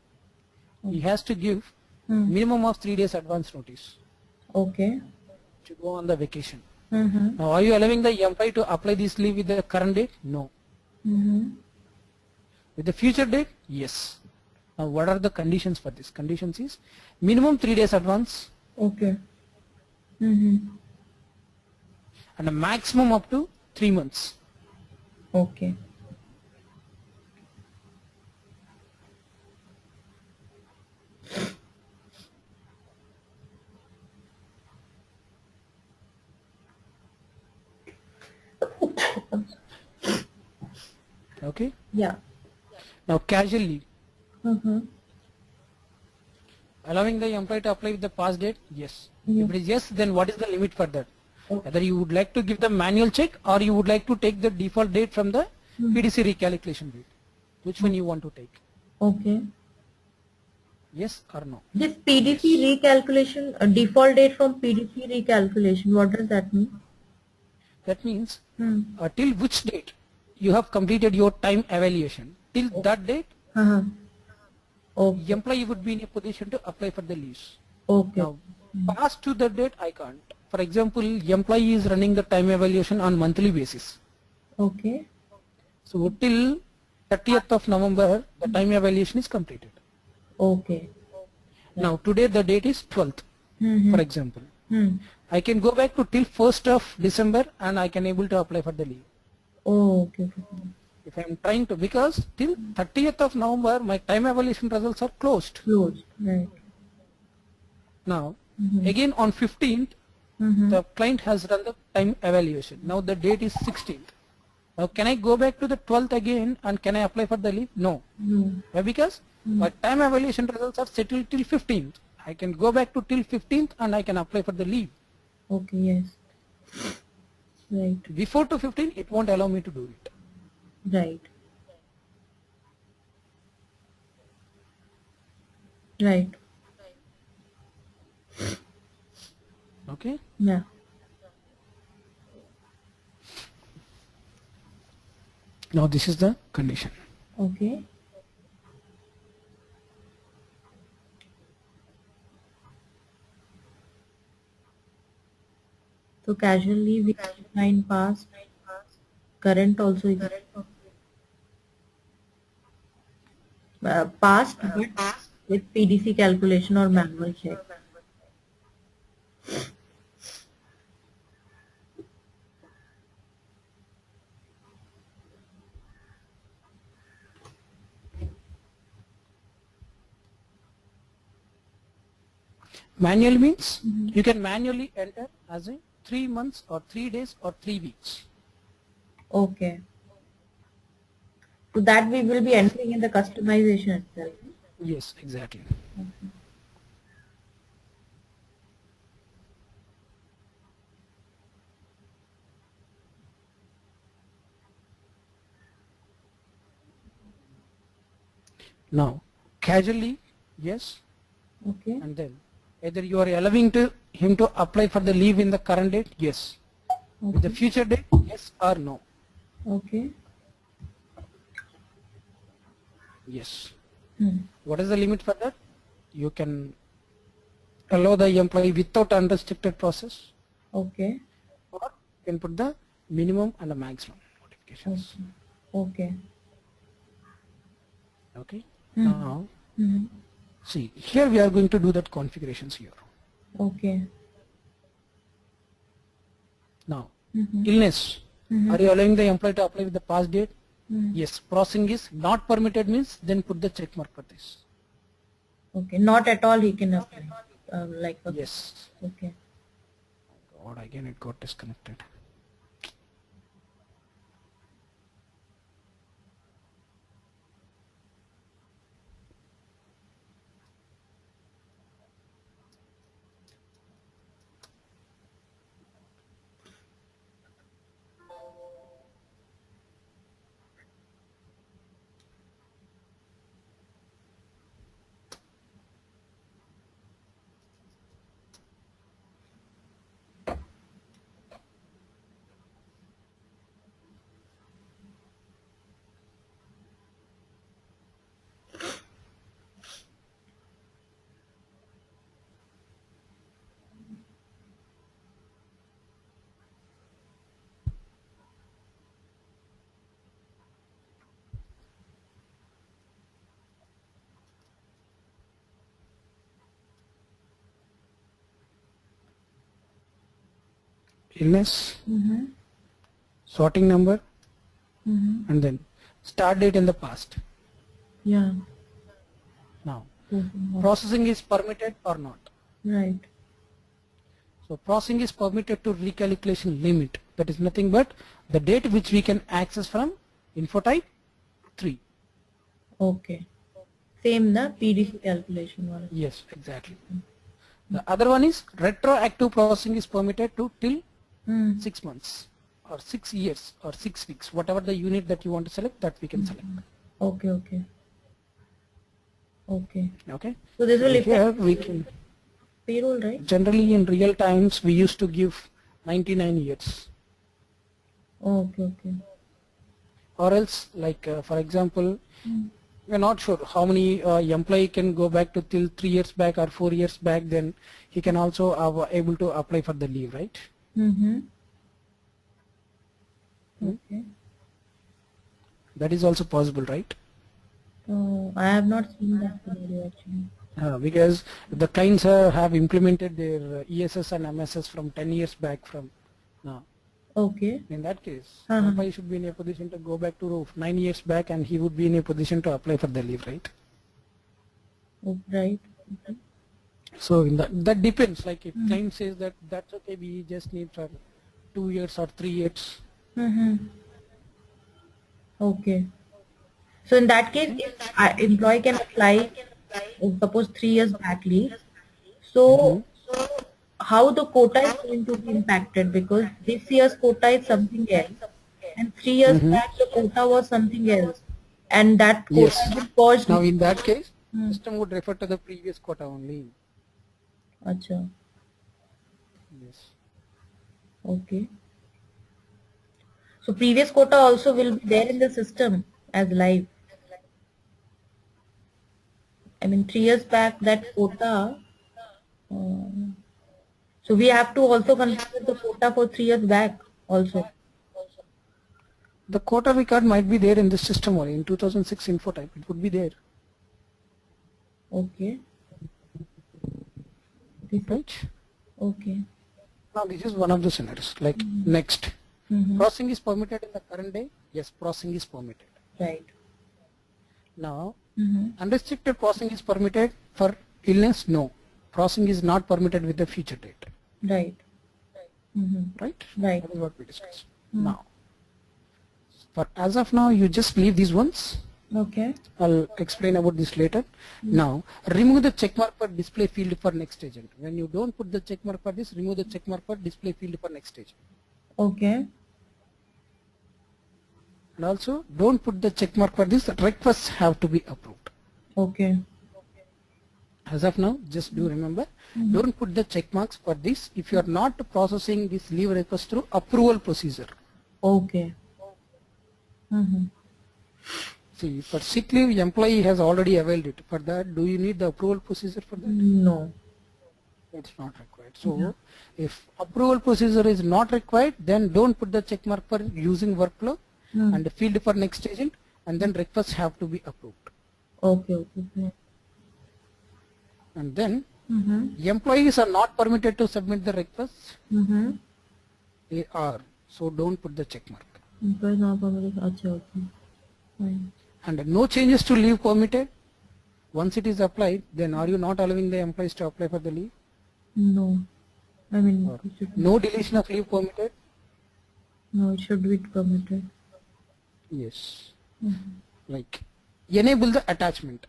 He has to give minimum of 3 days advance notice Okay. to go on the vacation. Mm-hmm. Now are you allowing the employee to apply this leave with the current date? No. Mm-hmm. With the future date? Yes. Now what are the conditions for this? Conditions is minimum 3 days advance Okay. Mm-hmm. and a maximum up to 3 months. Okay. Okay. Yeah. Now casual leave. Mm-hmm. Allowing the employee to apply with the past date? Yes. Yeah. If it is yes, then what is the limit for that? Okay. Whether you would like to give the manual check or you would like to take the default date from the PDC recalculation date. Which one you want to take? Okay. Yes or no? This PDC Yes. recalculation, default date from PDC recalculation, what does that mean? That means Hmm. till which date you have completed your time evaluation. Till that date, Uh-huh. the Okay. employee would be in a position to apply for the leaves. Okay. Now, past to that date, I can't. For example, employee is running the time evaluation on monthly basis. Okay. So till 30th of November, the time evaluation is completed. Okay. Now today the date is 12th, Mm-hmm. for example. Hmm. I can go back to till 1st of December and I can able to apply for the leave. Oh, okay. Okay. If I am trying to, because till 30th of November my time evaluation results are closed. Closed. Right. Now Mm-hmm. again on 15th, Mm-hmm. the client has run the time evaluation. Now the date is 16th. Now can I go back to the 12th again and can I apply for the leave? No. No. Why? Because my time evaluation results are settled till 15th. I can go back to till 15th and I can apply for the leave. Okay. Yes. Right. Before to 15, it won't allow me to do it. Right. Right. Okay. Yeah. Now this is the condition. Okay. So casually we define past, current also is past, but with PDC calculation or manual check. Manual means you can manually enter as a 3 months or 3 days or 3 weeks. Okay. So that we will be entering in the customization itself. Yes, exactly. Now casually, yes, Okay. and then either you are allowing him to apply for the leave in the current date, yes. With the Okay. future date, yes or no. Okay. Yes. Hmm. What is the limit for that? You can allow the employee without unrestricted process, Okay. or you can put the minimum and the maximum notifications. Okay. Okay. Hmm. Now Hmm. see, here we are going to do that configurations here. Okay. Now Mm-hmm. illness. Are you allowing the employee to apply with the past date? Hmm. Yes. Processing is not permitted means then put the check mark for this. Okay. Not at all he can apply. Like a, Yes. okay. God, again it got disconnected. illness, Mm-hmm. sorting number, Mm-hmm. and then start date in the past. Yeah. Now, Mm-hmm. processing is permitted or not. Right. So processing is permitted to recalculation limit. That is nothing but the date which we can access from info type 3. Okay. Same na PDC calculation one. Yes, exactly. The other one is retroactive processing is permitted to till Mm. 6 months or 6 years or 6 weeks, whatever the unit that you want to select, that we can select. Okay. Okay. Okay. Okay. So this So will affect here we can, payroll, right? generally in real times we used to give 99 years, Okay. Okay. or else like for example, Mm. we're not sure how many employee can go back to till 3 years back or 4 years back, then he can also able to apply for the leave, right? Mm-hmm. Hmm? Okay. That is also possible, right? I have not seen that scenario actually. Because the clients have implemented their ESS and MSS from 10 years back from now. Okay. In that case, Uh-huh. employee should be in a position to go back to 9 years back and he would be in a position to apply for the leave, right? Oh, right. Okay. So in that depends, like if client says that that's okay, we just need for 2 years or 3 years. Mm-hmm. Okay. So in that case, Okay. if employee can apply, suppose 3 years back leave, Hmm. so how the quota is going to be impacted, because this year's quota is something else and 3 years Hmm. back the quota was something else, and that quota Yes. has been purged. Now in that case, Hmm. system would refer to the previous quota only. Acha. Yes. Okay. So previous quota also will be there in the system as live. I mean 3 years back that quota. Uh, so we have to also consider the quota for 3 years back also. The quota record might be there in the system only in 2006 info type. It would be there, Okay. This is right? okay. Now this is one of the scenarios. Like next, Mm-hmm. processing is permitted in the current day. Yes, processing is permitted. Right. Now, Mm-hmm. unrestricted processing is permitted for illness. No, processing is not permitted with the future date. Right. Mm-hmm. Right? Right. That is what we discussed. Mm. Now, for as of now, you just leave these ones. Okay. I'll explain about this later. Now, remove the checkmark for display field for next agent. When you don't put the checkmark for this, remove the checkmark for display field for next agent. Okay. And also, don't put the checkmark for this. Requests have to be approved. Okay. As of now, just do remember, don't put the check marks for this if you are not processing this leave request through approval procedure. Okay. Mm-hmm. See, for sick leave, employee has already availed it. For that, do you need the approval procedure for that? No. It's not required. So, if approval procedure is not required, then don't put the check mark for using workflow and the field for next agent, and then requests have to be approved. Okay. Okay. And then, Mm-hmm. employees are not permitted to submit the requests. Mm-hmm. They are. So, don't put the check mark. Employee not permitted. Acha. Okay. Fine. And no changes to leave permitted. Once it is applied, then are you not allowing the employees to apply for the leave? No. I mean, Or it should, no deletion of leave permitted? no, it should be permitted. Yes. Mm-hmm. Like enable the attachment.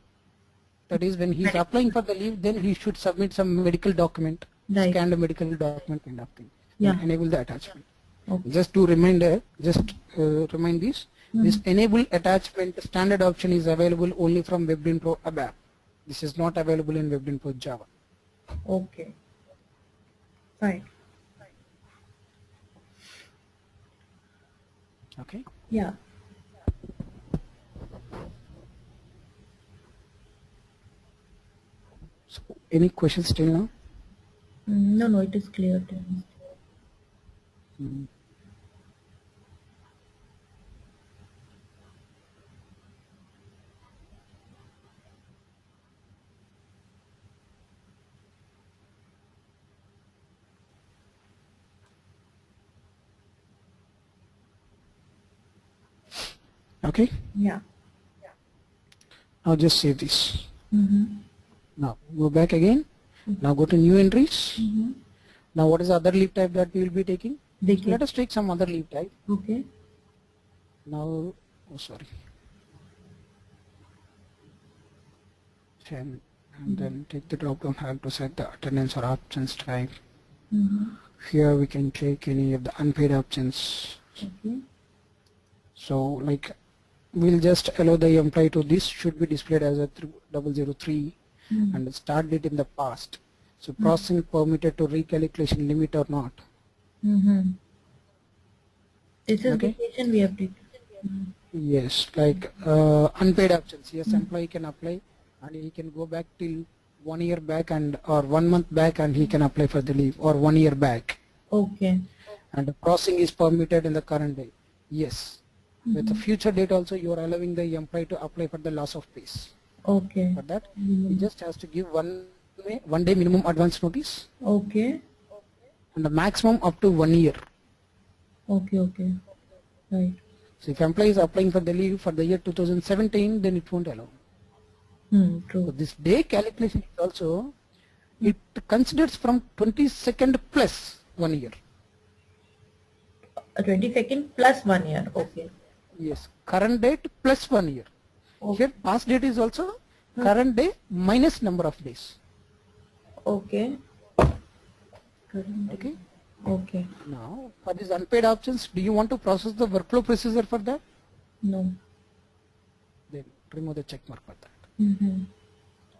That is when he is applying for the leave, then he should submit some medical document, Right. scanned medical document kind of thing. Yeah. Then enable the attachment. Okay. Just to reminder, remind this. This enable attachment standard option is available only from WebDin Pro ABAP. This is not available in WebDin Pro Java. Okay. Fine. Okay. Yeah. So any questions till now? No, no, it is clear to me. Okay. Yeah. Now just save this. Mm-hmm. Now go back again. Now go to new entries. Mm-hmm. Now what is the other leave type that we will be taking? So let Decade. us take some other leave type. Okay. Now, oh sorry, 10, and then take the drop down arrow to set the attendance or absence type. Mm-hmm. Here we can take any of the unpaid absence. Okay. So like we'll just allow the employee to this should be displayed as a 003 Mm-hmm. and start date in the past. So processing permitted to recalculation limit or not. Mm-hmm. This is Okay. vacation we have taken. Mm-hmm. Yes, like unpaid absence. Yes, employee can apply and he can go back till 1 year back and or 1 month back and he can apply for the leave, or 1 year back. Okay. And the processing is permitted in the current day. Yes. With the Mm-hmm. future date also you are allowing the employee to apply for the loss of pays. Okay. For that he Mm-hmm. just has to give 1 day minimum advance notice Okay. and the maximum up to 1 year. Okay. Okay. Right. So if employee is applying for the leave for the year 2017, then it won't allow. So True. this day calculation is also, it considers from 22nd plus 1 year. 22nd plus 1 year. Okay. Yes, current date plus 1 year. Okay. Here past date is also current day minus number of days. Okay. Okay. Okay. Now for these unpaid options, do you want to process the workflow procedure for that? No. Then remove the check mark for that. Mm-hmm.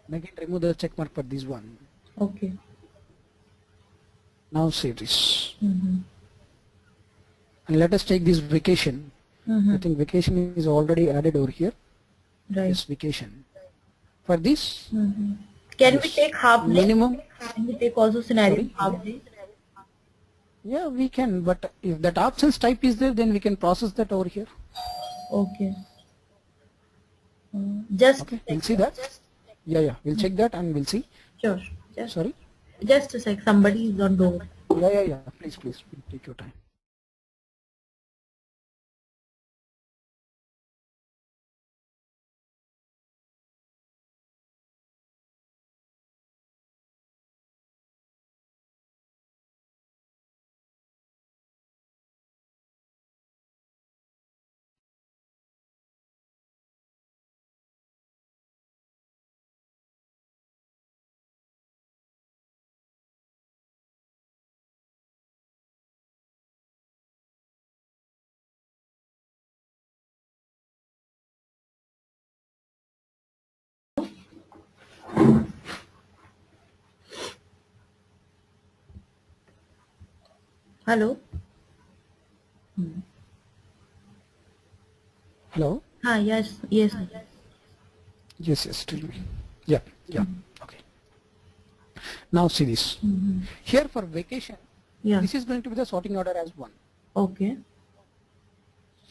And again remove the check mark for this one. Okay. Now save this. Mm-hmm. And let us take this vacation. Mm-hmm. I think vacation is already added over here. Right. This vacation. For this, Mm-hmm. Can we yes, take half day? minimum. Can we take also scenario Sorry? half day? Yeah, we can, but if that options type is there, then we can process that over here. Okay. Just Okay, we'll see that. Yeah, we'll check that and we'll see. sure. Just Sorry? just a sec. Somebody is on door. Yeah. Please, take your time. Hello. Hello? Yes. Yes. Yes, tell me. Yeah. Okay. Now see this. Mm-hmm. Here for vacation, Yeah. this is going to be the sorting order as 1. Okay.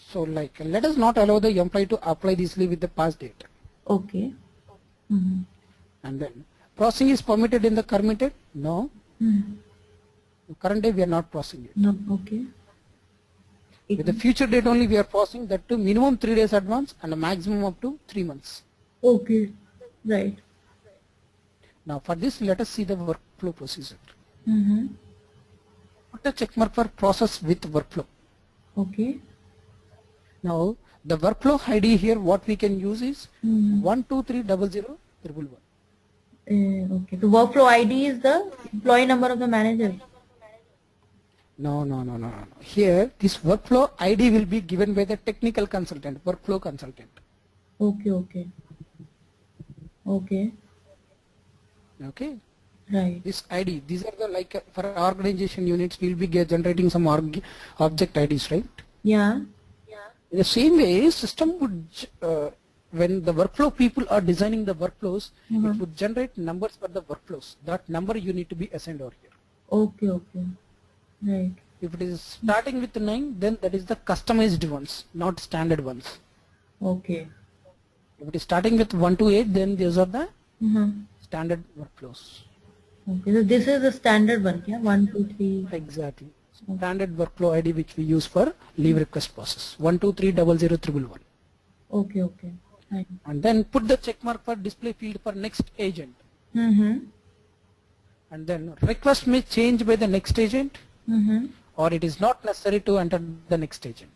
So like, let us not allow the employee to apply this leave with the past date. Okay. Mm-hmm. And then, processing is permitted in the current date? No. Mm-hmm. Current day we are not processing it. No. Okay. With the future date only we are processing that to minimum 3 days advance and a maximum up to 3 months. Okay. Right. Now for this let us see the workflow procedure. Mm-hmm. Put a check mark for process with workflow. Okay. Now the workflow ID here what we can use is Mm-hmm. 1230011. Okay. The workflow ID is the employee number of the manager. No. Here this workflow ID will be given by the technical consultant, workflow consultant. Okay. Okay. Right. This ID, these are the like for organization units we will be generating some object IDs, right? Yeah. In the same way, system would, when the workflow people are designing the workflows, it would generate numbers for the workflows. That number you need to be assigned over here. Okay. Right. If it is starting with 9, then that is the customized ones, not standard ones. Okay. If it is starting with 1 to 8, then these are the Mm-hmm. standard workflows. Okay. So this is the standard one, yeah? 1, 2, 3. Exactly. Standard workflow ID which we use for leave request process. 1230011. Okay, okay. Fine. And then put the check mark for display field for next agent. Mm-hmm. And then request may change by the next agent, Mm-hmm. or it is not necessary to enter the next agent.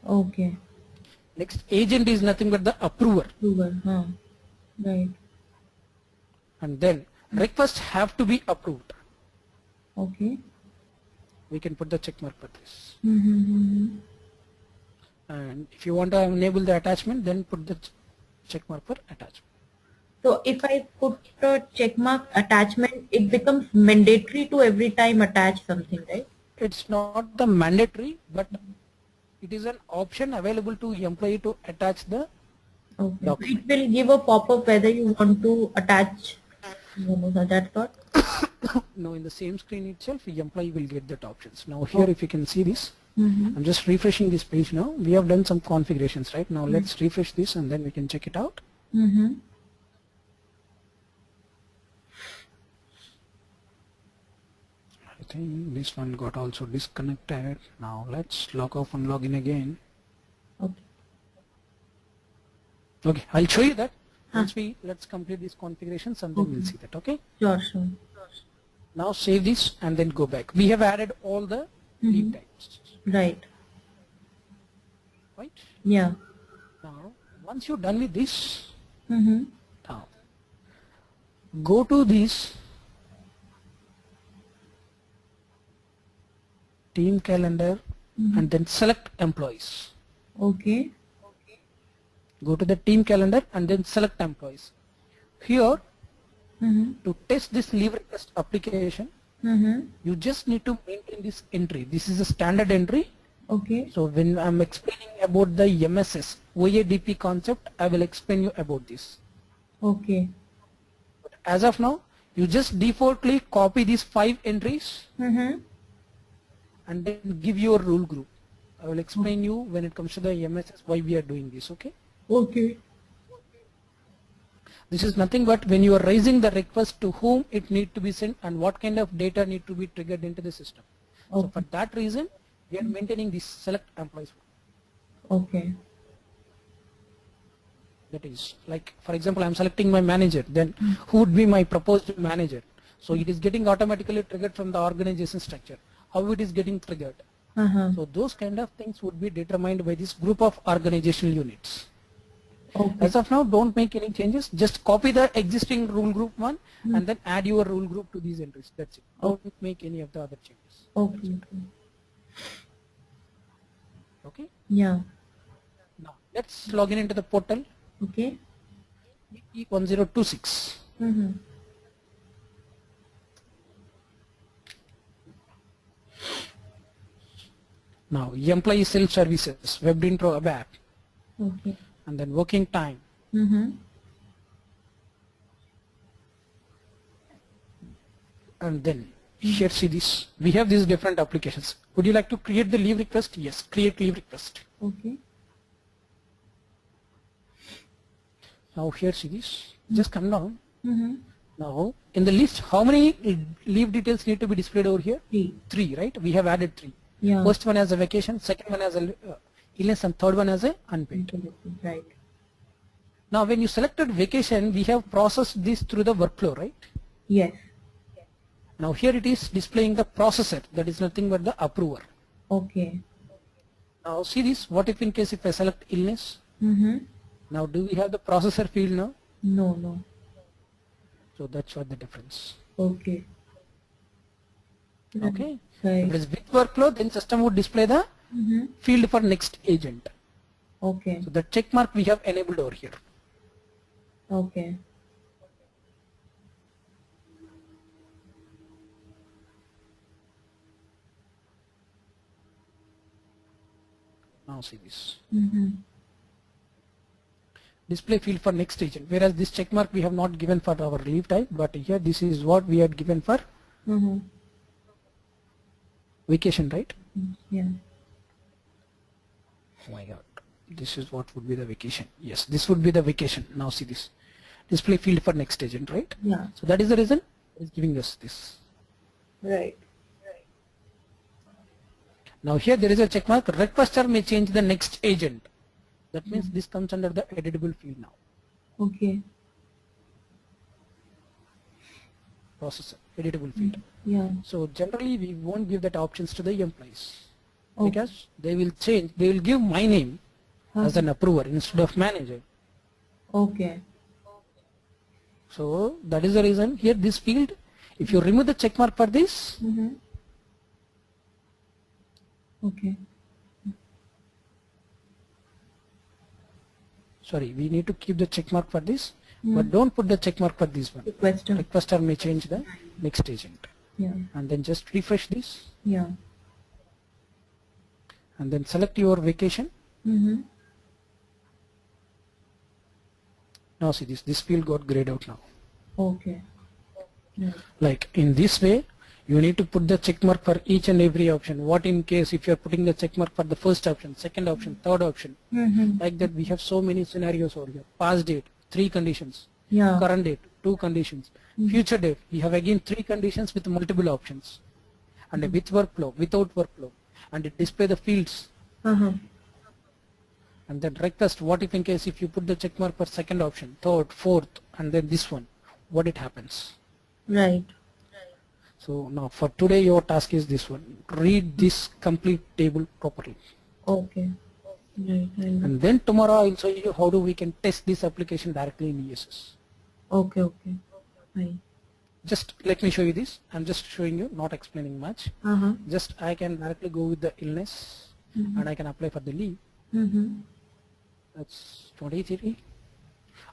Okay. Next agent is nothing but the approver. Approval, huh. Right. And then requests have to be approved. Okay. We can put the check mark for this. Mm-hmm. And if you want to enable the attachment, then put the check mark for attachment. So if I put a check mark attachment, it becomes mandatory to every time attach something, right? It's not the mandatory, but it is an option available to employee to attach the Okay. document. It will give a pop-up whether you want to attach, that thought. Now in the same screen itself, the employee will get that options. Now here, if you can see this, Mm-hmm. I'm just refreshing this page now. We have done some configurations, right? Now let's refresh this and then we can check it out. Mm-hmm. I think this one got also disconnected. Now let's log off and log in again. Okay. Okay, I'll show you that. Let's complete these configurations and then we'll see that. Okay. Sure, sure. Now save this and then go back. We have added all the leave types. Right. Right? Yeah. Now, once you're done with this, Mm-hmm. now go to this team calendar and then select employees. Okay. Go to the team calendar and then select employees. Here, Mm-hmm. to test this leave request application, Mm-hmm. you just need to maintain this entry. This is a standard entry. Okay. So when I'm explaining about the MSS OADP concept, I will explain you about this. Okay. But as of now, you just defaultly copy these 5 entries Mm-hmm. and then give your rule group. I will explain you when it comes to the MSS why we are doing this. Okay. Okay. This is nothing but when you are raising the request, to whom it need to be sent and what kind of data need to be triggered into the system. So Okay. for that reason, we are maintaining this select employees. Okay. That is, like for example, I'm selecting my manager, then who would be my proposed manager? So it is getting automatically triggered from the organization structure. How it is getting triggered? Uh-huh. So those kind of things would be determined by this group of organizational units. Okay. As of now, don't make any changes. Just copy the existing rule group one and then add your rule group to these entries. That's it. Don't make any of the other changes. Okay. Okay. Yeah. Now let's log in into the portal. Okay. E1026. Mm-hmm. Now employee self services, web intro ABAP, Okay. and then working time. Mm-hmm. And then here see this. We have these different applications. Would you like to create the leave request? Yes, create leave request. Okay. Now here see this. Just come down. Mm-hmm. Now in the list, how many leave details need to be displayed over here? 3. 3, right? We have added 3. Yeah. First one as a vacation, second one as a illness, and third one as a unpaid. Right. Now when you selected vacation, we have processed this through the workflow, right? Yes. Now here it is displaying the processor, that is nothing but the approver. Okay. Now see this, what if in case if I select illness? Mm-hmm. Now do we have the processor field now? No, no. So that's what the difference. Okay. Okay. Right. If it is with workflow, then system would display the Mm-hmm. field for next agent. Okay. So the check mark we have enabled over here. Okay. Now see this. Mm-hmm. Display field for next agent, whereas this check mark we have not given for our leave type, but here this is what we had given for Mm-hmm. vacation, right? Yeah. Oh my god, this is what would be the vacation. Yes, this would be the vacation. Now see this. Display field for next agent, right? Yeah. So that is the reason it's giving us this. Right. Now here there is a check mark. Requester may change the next agent. That means this comes under the editable field now. Okay. Processor, editable field. Yeah. So generally we won't give that options to the employees Okay. because they will change, they will give my name as an approver instead of manager. Okay. So that is the reason here this field, if you remove the check mark for this, Okay. sorry, we need to keep the check mark for this, but don't put the check mark for this one. Requester may change the next agent. Yeah. And then just refresh this. Yeah. And then select your vacation. Now see this field got grayed out now. Okay. Yeah. Like in this way, you need to put the check mark for each and every option. What in case if you are putting the check mark for the first option, second option, third option, like that we have so many scenarios over here. Past date, 3 conditions. Yeah. Current date, 2 conditions. Future date, we have again 3 conditions with multiple options. And with workflow, without workflow. And it display the fields. And then request, what if in case if you put the check mark for second option, third, fourth, and then this one, what it happens. Right. So now for today your task is this one. Read this complete table properly. Okay. Right. And then tomorrow I will show you how do we can test this application directly in ESS. Okay. Okay. Fine. Just let me show you this. I'm just showing you, not explaining much. Just I can directly go with the illness and I can apply for the leave. That's 23.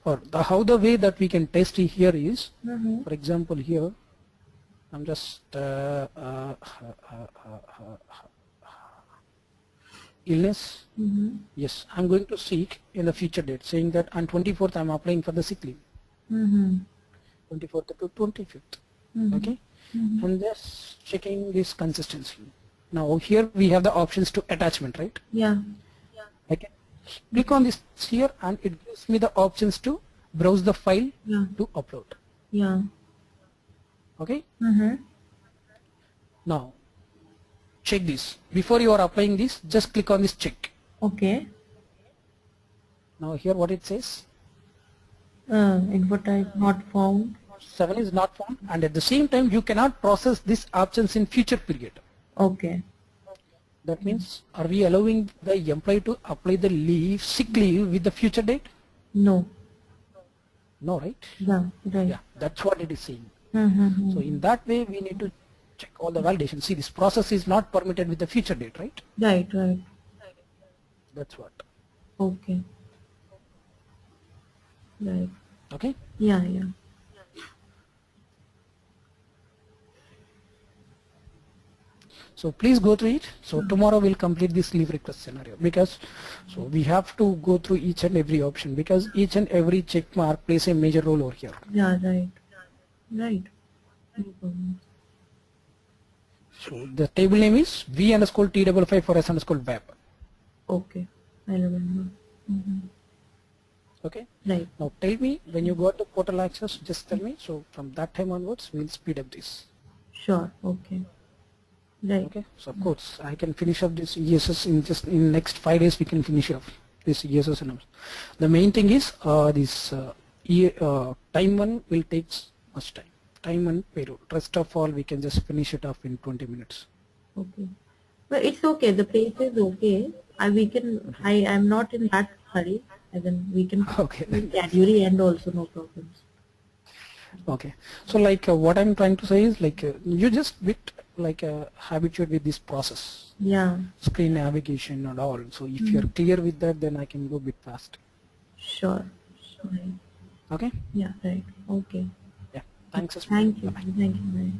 Or how the way that we can test it here is, for example here, I'm just illness. Yes, I'm going to seek in the future date, saying that on 24th I'm applying for the sick leave. 24th to 25th. Okay, and just checking this consistency. Now here we have the options to attachment, right? Yeah. I can click on this here and it gives me the options to browse the file to upload. Yeah. Okay. Now check this. Before you are applying this, just click on this check. Okay. Now here what it says, Info type not found. 7 is not found, and at the same time you cannot process these options in future period. Okay. That means, are we allowing the employee to apply the leave, sick leave with the future date? No. No, right? Yeah. Right. Yeah, that's what it is saying. So in that way we need to check all the validation. See, this process is not permitted with the future date, right? Right. Right. That's what. Okay. Right. Okay. Yeah. Yeah. So please go through it. So tomorrow we'll complete this leave request scenario, because so we have to go through each and every option, because each and every check mark plays a major role over here. Yeah. Right. Right. No problem. So the table name is V_T55 for S_web. Okay. I remember. Okay. Right. Now tell me when you got the portal access, just tell me. So from that time onwards, we'll speed up this. Sure. Okay. Right. Okay. So of course, I can finish up this ESS in next 5 days. We can finish off this ESS announcement. The main thing is this time one will take much time. Time and payroll. Rest of all we can just finish it off in 20 minutes. Okay. But it's okay. The pace is okay. I'm not in that hurry. And then we can Okay. January end also, no problems. Okay. So like what I'm trying to say is like you just bit like habituate with this process. Yeah. Screen navigation and all. So if you're clear with that, then I can go a bit fast. Sure. Right. Okay. Yeah. Right. Okay. Yeah. Thanks. Thank you. Bye-bye. Thank you. Bye.